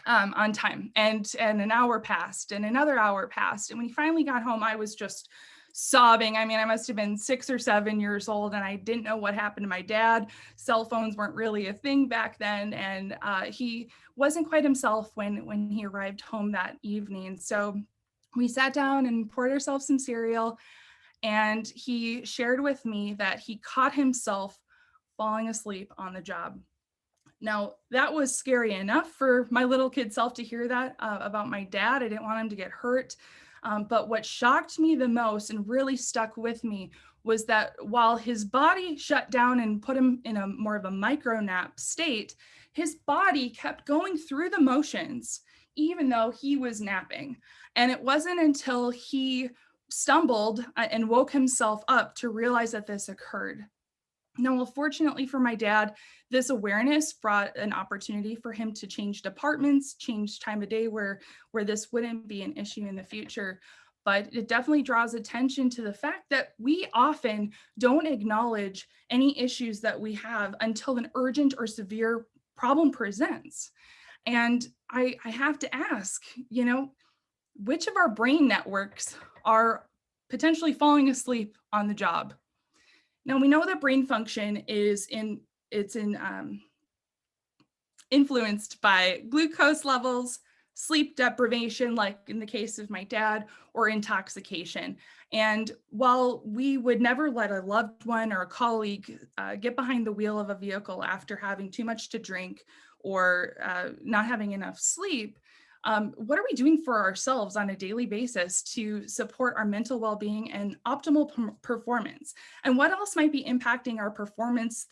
on time, and an hour passed and another hour passed. And when he finally got home, I was just sobbing. I mean, I must have been 6 or 7 years old, and I didn't know what happened to my dad. Cell phones weren't really a thing back then, and he wasn't quite himself when he arrived home that evening. So we sat down and poured ourselves some cereal, and he shared with me that he caught himself falling asleep on the job. Now, that was scary enough for my little kid self to hear that about my dad. I didn't want him to get hurt. But what shocked me the most and really stuck with me was that while his body shut down and put him in a more of a micro nap state, his body kept going through the motions, even though he was napping. And it wasn't until he stumbled and woke himself up to realize that this occurred. Now, well, fortunately for my dad, this awareness brought an opportunity for him to change departments, change time of day where this wouldn't be an issue in the future. But it definitely draws attention to the fact that we often don't acknowledge any issues that we have until an urgent or severe problem presents. And I have to ask, which of our brain networks are potentially falling asleep on the job? Now, we know that brain function is influenced by glucose levels, sleep deprivation, like in the case of my dad, or intoxication. And while we would never let a loved one or a colleague get behind the wheel of a vehicle after having too much to drink or not having enough sleep, what are we doing for ourselves on a daily basis to support our mental well-being and optimal performance? And what else might be impacting our performance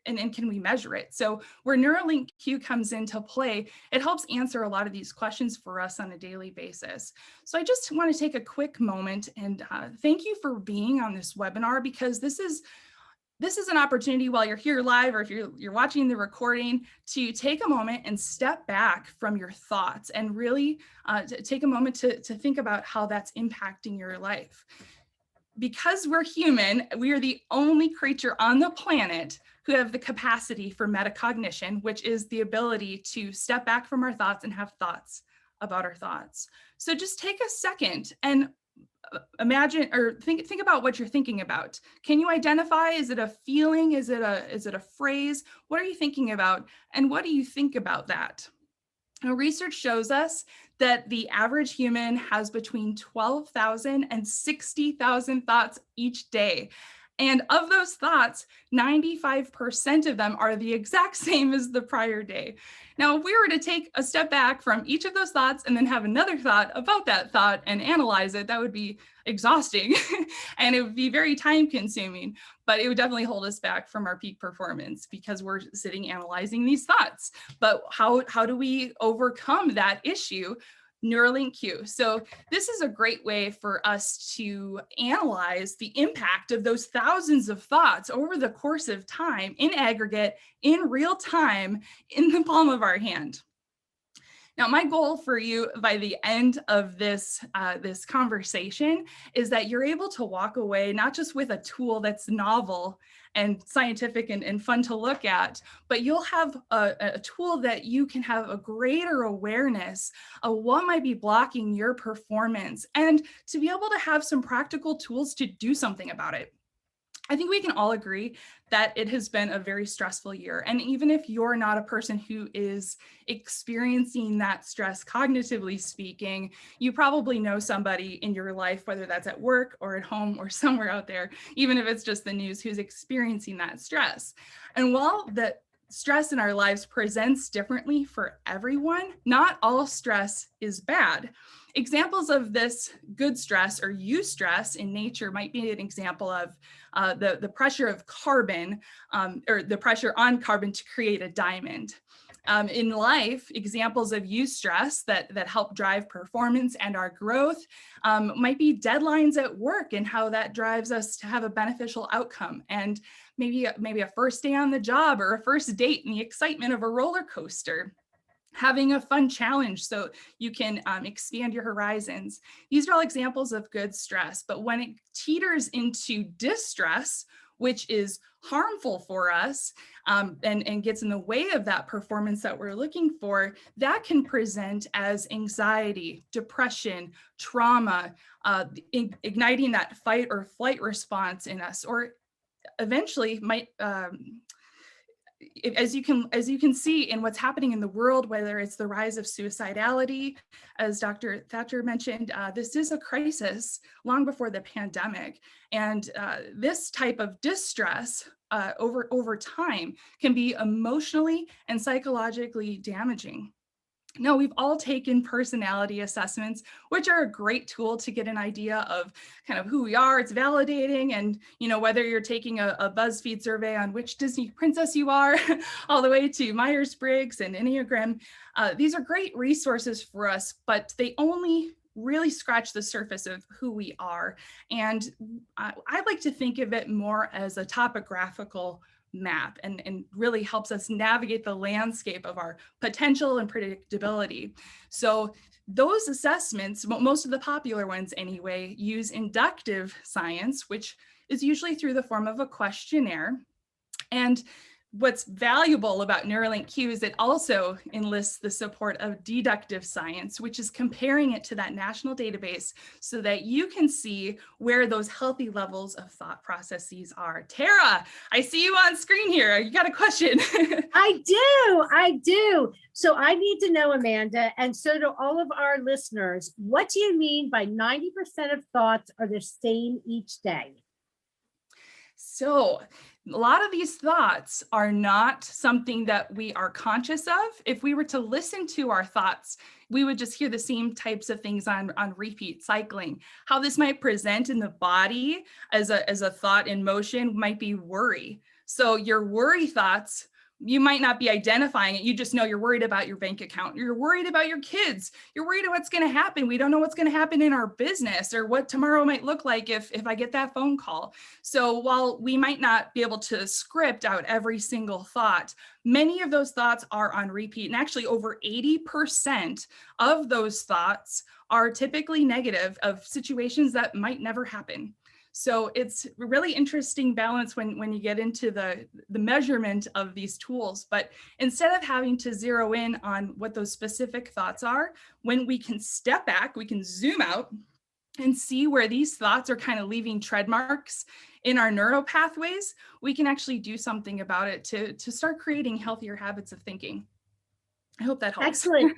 and can we measure it? So where Neuralink Q comes into play, it helps answer a lot of these questions for us on a daily basis. So I just want to take a quick moment and thank you for being on this webinar, because this is an opportunity while you're here live, or if you're watching the recording, to take a moment and step back from your thoughts and really take a moment to think about how that's impacting your life. Because we're human, we are the only creature on the planet who have the capacity for metacognition, which is the ability to step back from our thoughts and have thoughts about our thoughts. So just take a second and imagine or think about what you're thinking about. Can you identify? Is it a feeling? Is it a phrase? What are you thinking about? And what do you think about that? Now, research shows us that the average human has between 12,000 and 60,000 thoughts each day. And of those thoughts, 95% of them are the exact same as the prior day. Now, if we were to take a step back from each of those thoughts and then have another thought about that thought and analyze it, that would be exhausting and it would be very time consuming, but it would definitely hold us back from our peak performance because we're sitting analyzing these thoughts. But how do we overcome that issue? Neuralink Q. So this is a great way for us to analyze the impact of those thousands of thoughts over the course of time in aggregate, in real time, in the palm of our hand. Now, my goal for you by the end of this conversation is that you're able to walk away not just with a tool that's novel and scientific and fun to look at, but you'll have a tool that you can have a greater awareness of what might be blocking your performance and to be able to have some practical tools to do something about it. I think we can all agree that it has been a very stressful year. And even if you're not a person who is experiencing that stress, cognitively speaking, you probably know somebody in your life, whether that's at work or at home or somewhere out there, even if it's just the news, who's experiencing that stress. And while the stress in our lives presents differently for everyone, not all stress is bad. Examples of this good stress or eustress in nature might be an example of the pressure of carbon or the pressure on carbon to create a diamond. In life, examples of eustress that help drive performance and our growth might be deadlines at work and how that drives us to have a beneficial outcome. And maybe a first day on the job or a first date and the excitement of a roller coaster. Having a fun challenge so you can expand your horizons. These are all examples of good stress, but when it teeters into distress, which is harmful for us and gets in the way of that performance that we're looking for, that can present as anxiety, depression, trauma, igniting that fight or flight response in us, or eventually might, as you can see in what's happening in the world, whether it's the rise of suicidality, as Dr. Thatcher mentioned, this is a crisis long before the pandemic. And this type of distress over time can be emotionally and psychologically damaging. No, we've all taken personality assessments, which are a great tool to get an idea of kind of who we are. It's validating, and whether you're taking a BuzzFeed survey on which Disney princess you are, all the way to Myers-Briggs and Enneagram. These are great resources for us, but they only really scratch the surface of who we are. And I like to think of it more as a topographical map, and really helps us navigate the landscape of our potential and predictability. So those assessments, most of the popular ones anyway, use inductive science, which is usually through the form of a questionnaire. And what's valuable about Neuralink Q is it also enlists the support of deductive science, which is comparing it to that national database so that you can see where those healthy levels of thought processes are. Tara, I see you on screen here. You got a question. I do. So I need to know, Amanda, and so do all of our listeners, what do you mean by 90% of thoughts are the same each day? So a lot of these thoughts are not something that we are conscious of. If we were to listen to our thoughts, we would just hear the same types of things on repeat cycling. How this might present in the body as a thought in motion might be worry. So your worry thoughts, you might not be identifying it. You just know you're worried about your bank account. You're worried about your kids. You're worried about what's going to happen. We don't know what's going to happen in our business or what tomorrow might look like if I get that phone call. So while we might not be able to script out every single thought, many of those thoughts are on repeat. And actually over 80% of those thoughts are typically negative, of situations that might never happen. So it's a really interesting balance when you get into the measurement of these tools. But instead of having to zero in on what those specific thoughts are, when we can step back, we can zoom out and see where these thoughts are kind of leaving tread marks in our neural pathways, we can actually do something about it to start creating healthier habits of thinking. I hope that helps. Excellent.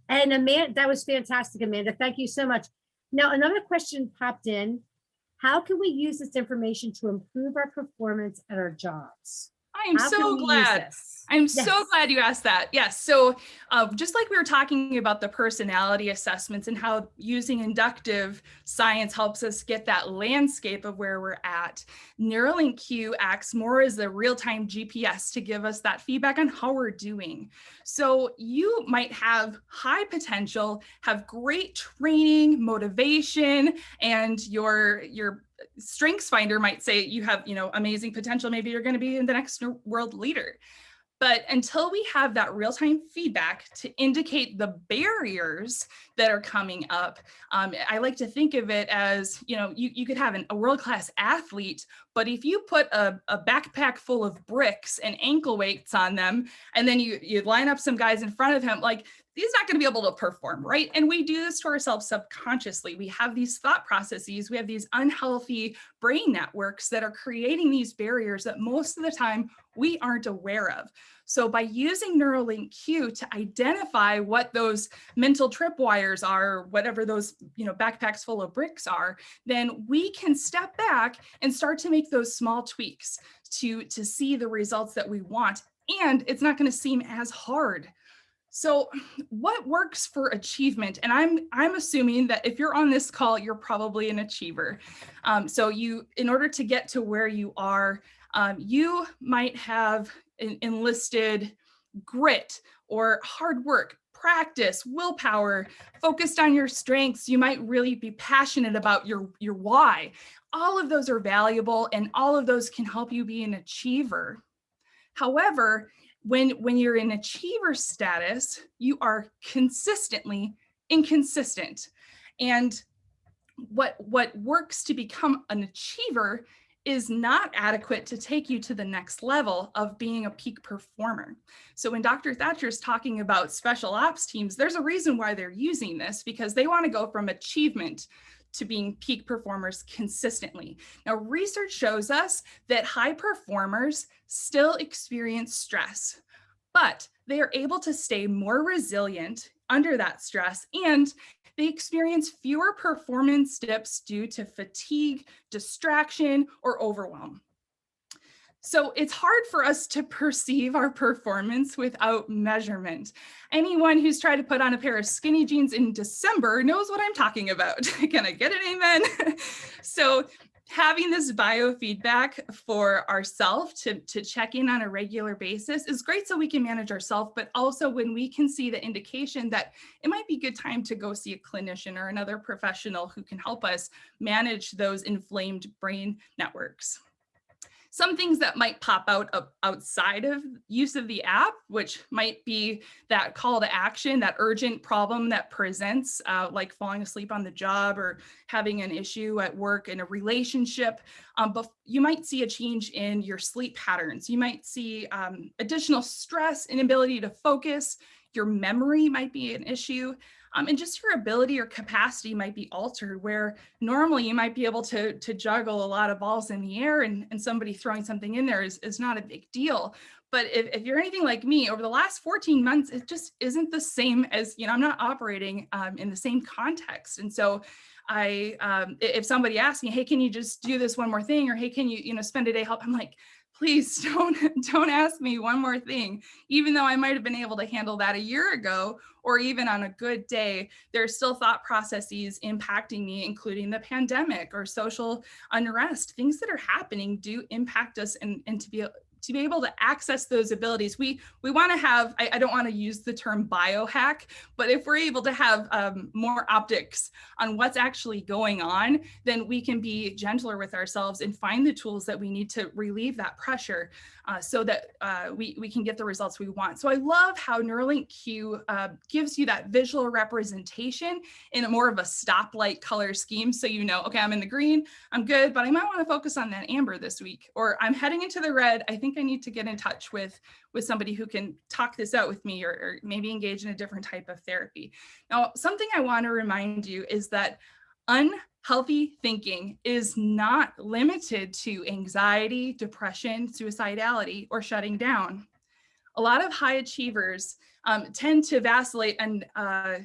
And Amanda, that was fantastic, Amanda. Thank you so much. Now, another question popped in. How can we use this information to improve our performance at our jobs? I'm so glad. I'm so glad you asked that. Yes. So just like we were talking about the personality assessments and how using inductive science helps us get that landscape of where we're at, Neuralink Q acts more as a real-time GPS to give us that feedback on how we're doing. So you might have high potential, have great training, motivation, and your Strengths Finder might say you have, amazing potential. Maybe you're going to be the next world leader. But until we have that real-time feedback to indicate the barriers that are coming up, I like to think of it as, you could have a world-class athlete, but if you put a backpack full of bricks and ankle weights on them, and then you line up some guys in front of him, he's not going to be able to perform, right? And we do this to ourselves subconsciously. We have these thought processes, we have these unhealthy brain networks that are creating these barriers that most of the time we aren't aware of. So by using Neuralink Q to identify what those mental tripwires are, whatever those backpacks full of bricks are, then we can step back and start to make those small tweaks to see the results that we want. And it's not going to seem as hard. So what works for achievement? And I'm assuming that if you're on this call, you're probably an achiever. So in order to get to where you are, you might have enlisted grit or hard work, practice, willpower, focused on your strengths. You might really be passionate about your why. All of those are valuable, and all of those can help you be an achiever. However, when you're in achiever status, you are consistently inconsistent. And what works to become an achiever is not adequate to take you to the next level of being a peak performer. So when Dr. Thatcher is talking about special ops teams, there's a reason why they're using this, because they want to go from achievement to being peak performers consistently. Now, research shows us that high performers still experience stress, but they are able to stay more resilient under that stress, and they experience fewer performance dips due to fatigue, distraction, or overwhelm. So it's hard for us to perceive our performance without measurement. Anyone who's tried to put on a pair of skinny jeans in December knows what I'm talking about. Can I get an amen? So having this biofeedback for ourselves to check in on a regular basis is great, so we can manage ourselves, but also when we can see the indication that it might be a good time to go see a clinician or another professional who can help us manage those inflamed brain networks. Some things that might pop out outside of use of the app, which might be that call to action, that urgent problem that presents, like falling asleep on the job or having an issue at work in a relationship. But you might see a change in your sleep patterns. You might see additional stress, inability to focus. Your memory might be an issue. And just your ability or capacity might be altered, where normally you might be able to juggle a lot of balls in the air, and somebody throwing something in there is not a big deal. But if you're anything like me, over the last 14 months, it just isn't the same as, I'm not operating in the same context. And so if somebody asks me, hey, can you just do this one more thing? Or hey, can you, spend a day help? I'm like, please don't ask me one more thing. Even though I might have been able to handle that a year ago, or even on a good day, there are still thought processes impacting me, including the pandemic or social unrest. Things that are happening do impact us, and to be able to access those abilities. We want to have, I don't want to use the term biohack, but if we're able to have more optics on what's actually going on, then we can be gentler with ourselves and find the tools that we need to relieve that pressure so that we can get the results we want. So I love how Neuralink Q gives you that visual representation in a more of a stoplight color scheme. So okay, I'm in the green, I'm good, but I might want to focus on that amber this week, or I'm heading into the red. I think I need to get in touch with somebody who can talk this out with me, or maybe engage in a different type of therapy. Now, something I want to remind you is that unhealthy thinking is not limited to anxiety, depression, suicidality, or shutting down. A lot of high achievers tend to vacillate an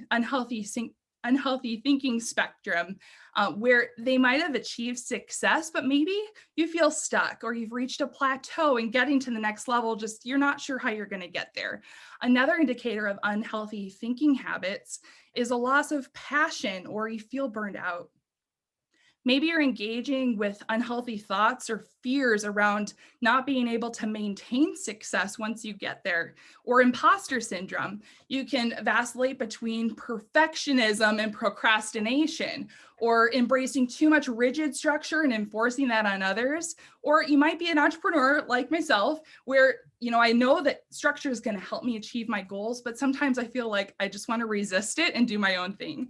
unhealthy thinking spectrum, where they might have achieved success, but maybe you feel stuck, or you've reached a plateau, and getting to the next level, you're not sure how you're going to get there. Another indicator of unhealthy thinking habits is a loss of passion, or you feel burned out. Maybe you're engaging with unhealthy thoughts or fears around not being able to maintain success once you get there, or imposter syndrome. You can vacillate between perfectionism and procrastination, or embracing too much rigid structure and enforcing that on others. Or you might be an entrepreneur like myself, where I know that structure is going to help me achieve my goals, but sometimes I feel like I just want to resist it and do my own thing.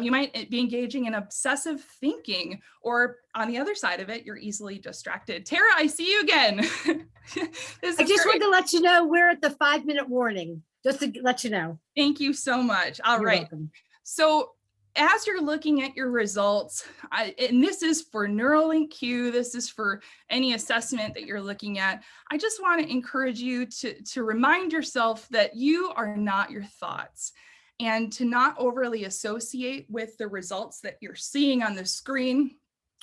You might be engaging in obsessive thinking, or on the other side of it, you're easily distracted. Tara, I see you again. I just wanted to let you know we're at the 5-minute warning, just to let you know. Thank you so much. All You're right. welcome. So as you're looking at your results, and this is for Neuralink Q, this is for any assessment that you're looking at, I just want to encourage you to remind yourself that you are not your thoughts, and to not overly associate with the results that you're seeing on the screen,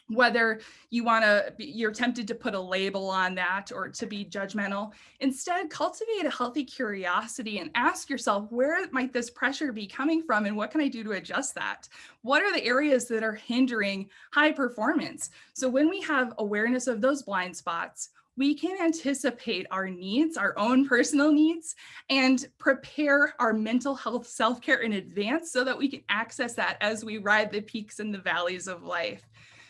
whether you're tempted to put a label on that or to be judgmental. Instead, cultivate a healthy curiosity and ask yourself, where might this pressure be coming from, and what can I do to adjust that? What are the areas that are hindering high performance? So when we have awareness of those blind spots, we can anticipate our needs, our own personal needs, and prepare our mental health self-care in advance so that we can access that as we ride the peaks and the valleys of life.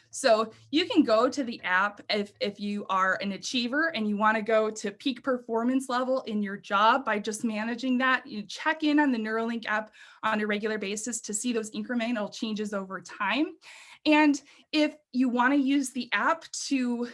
So you can go to the app if you are an achiever and you want to go to peak performance level in your job by just managing that. You check in on the Neuralink app on a regular basis to see those incremental changes over time. And if you want to use the app to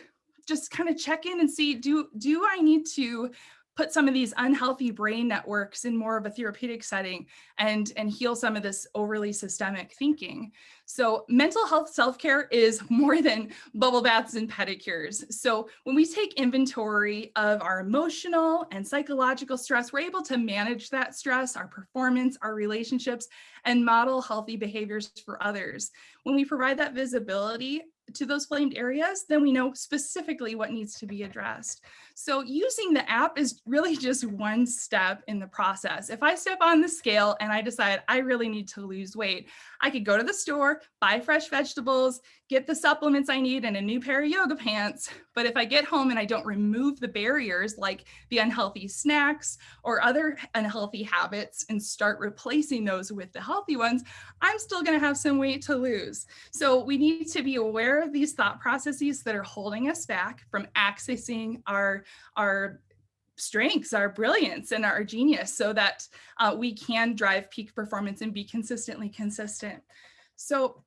just kind of check in and see, do I need to put some of these unhealthy brain networks in more of a therapeutic setting and heal some of this overly systemic thinking. So mental health self-care is more than bubble baths and pedicures. So when we take inventory of our emotional and psychological stress, we're able to manage that stress, our performance, our relationships, and model healthy behaviors for others. When we provide that visibility to those blamed areas, then we know specifically what needs to be addressed. So using the app is really just one step in the process. If I step on the scale and I decide I really need to lose weight, I could go to the store, buy fresh vegetables, get the supplements I need and a new pair of yoga pants. But if I get home and I don't remove the barriers like the unhealthy snacks or other unhealthy habits and start replacing those with the healthy ones, I'm still going to have some weight to lose. So we need to be aware of these thought processes that are holding us back from accessing our strengths, our brilliance, and our genius so that we can drive peak performance and be consistently consistent. So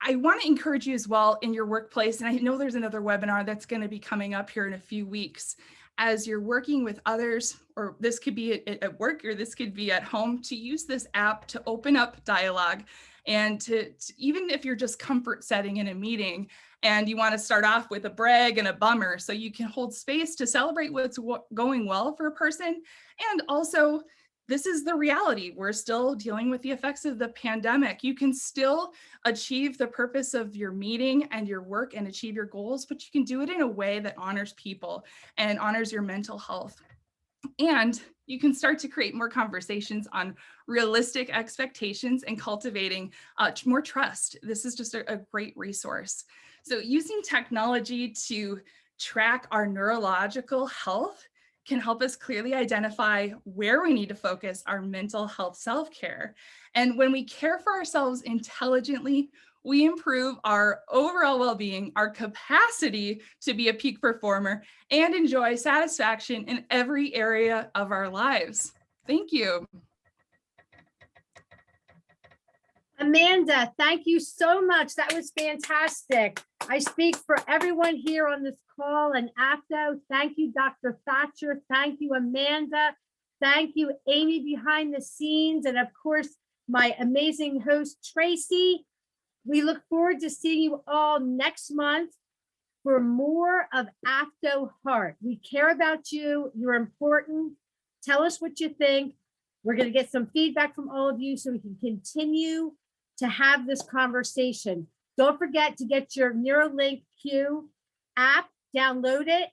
I want to encourage you as well in your workplace, and I know there's another webinar that's going to be coming up here in a few weeks, as you're working with others, or this could be at work or this could be at home, to use this app to open up dialogue and to even if you're just comfort setting in a meeting and you want to start off with a brag and a bummer, so you can hold space to celebrate what's going well for a person. And also, this is the reality. We're still dealing with the effects of the pandemic. You can still achieve the purpose of your meeting and your work and achieve your goals, but you can do it in a way that honors people and honors your mental health. And you can start to create more conversations on realistic expectations and cultivating more trust. This is just a great resource. So using technology to track our neurological health can help us clearly identify where we need to focus our mental health self-care. And when we care for ourselves intelligently, we improve our overall well-being, our capacity to be a peak performer, and enjoy satisfaction in every area of our lives. Thank you. Amanda, thank you so much. That was fantastic. I speak for everyone here on this call and AFDO. Thank you, Dr. Thatcher. Thank you, Amanda. Thank you, Amy, behind the scenes. And of course, my amazing host, Tracy. We look forward to seeing you all next month for more of AFDO Heart. We care about you. You're important. Tell us what you think. We're going to get some feedback from all of you so we can continue to have this conversation. Don't forget to get your Neuralink Q app, download it.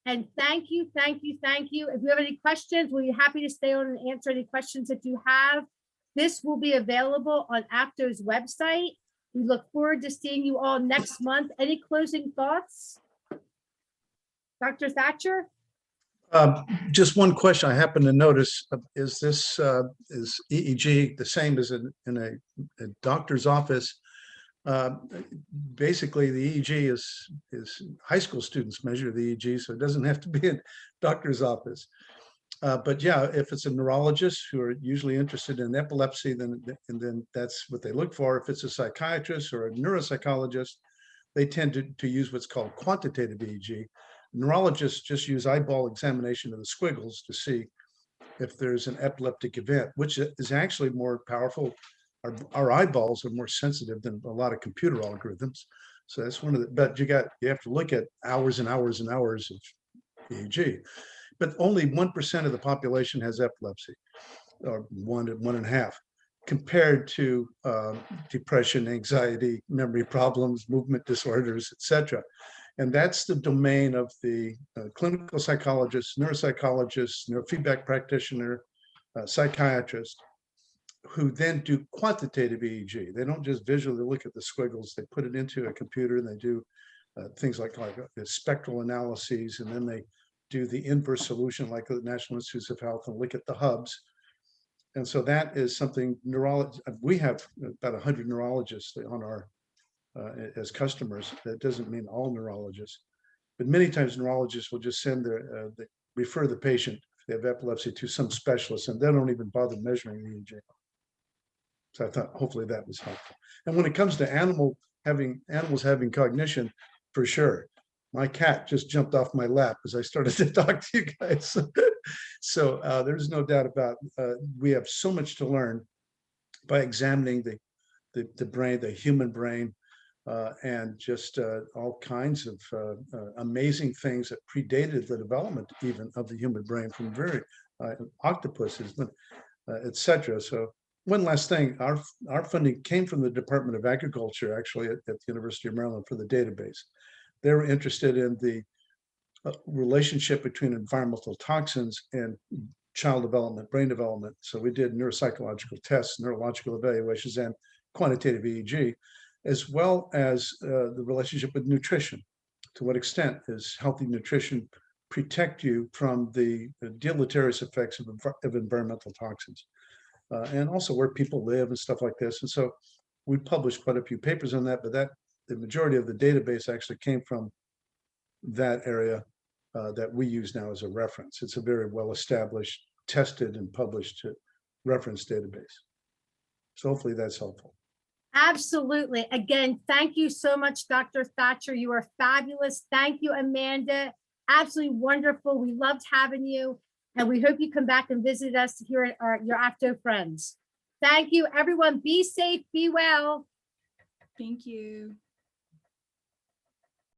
And thank you, thank you, thank you. If you have any questions, we'll be happy to stay on and answer any questions that you have. This will be available on AFDO's website. We look forward to seeing you all next month. Any closing thoughts? Dr. Thatcher? Just one question I happen to notice, is this is EEG the same as in a doctor's office? Basically, the EEG is high school students measure the EEG, so it doesn't have to be in doctor's office. But yeah, if it's a neurologist who are usually interested in epilepsy, then that's what they look for. If it's a psychiatrist or a neuropsychologist, they tend to use what's called quantitative EEG. Neurologists just use eyeball examination of the squiggles to see if there's an epileptic event, which is actually more powerful. Our eyeballs are more sensitive than a lot of computer algorithms. So that's one of the, but you have to look at hours and hours and hours of EEG. But only 1% of the population has epilepsy, or 1 to 1.5, compared to depression, anxiety, memory problems, movement disorders, etc. And that's the domain of the clinical psychologist, neuropsychologist, neurofeedback practitioner, psychiatrist, who then do quantitative EEG. They don't just visually look at the squiggles, they put it into a computer and they do things like spectral analyses, and then they do the inverse solution like the National Institutes of Health and look at the hubs. And so that is something we have about 100 neurologists on our as customers. That doesn't mean all neurologists, but many times neurologists will just send refer the patient, if they have epilepsy, to some specialist, and they don't even bother measuring the EEG. So I thought hopefully that was helpful. And when it comes to animals having cognition, for sure, my cat just jumped off my lap as I started to talk to you guys. So there's no doubt about we have so much to learn by examining the brain, the human brain, and just all kinds of amazing things that predated the development even of the human brain from very octopuses, etc. So one last thing, our funding came from the Department of Agriculture, actually at the University of Maryland for the database. They were interested in the relationship between environmental toxins and child development, brain development. So we did neuropsychological tests, neurological evaluations, and quantitative EEG, as well as the relationship with nutrition. To what extent does healthy nutrition protect you from the deleterious effects of environmental toxins? And also where people live and stuff like this. And so we published quite a few papers on that, but the majority of the database actually came from that area that we use now as a reference. It's a very well-established, tested and published reference database. So hopefully that's helpful. Absolutely. Again, thank you so much, Dr. Thatcher. You are fabulous. Thank you, Amanda. Absolutely wonderful. We loved having you. And we hope you come back and visit us here at your AFDO friends. Thank you, everyone. Be safe, be well. Thank you.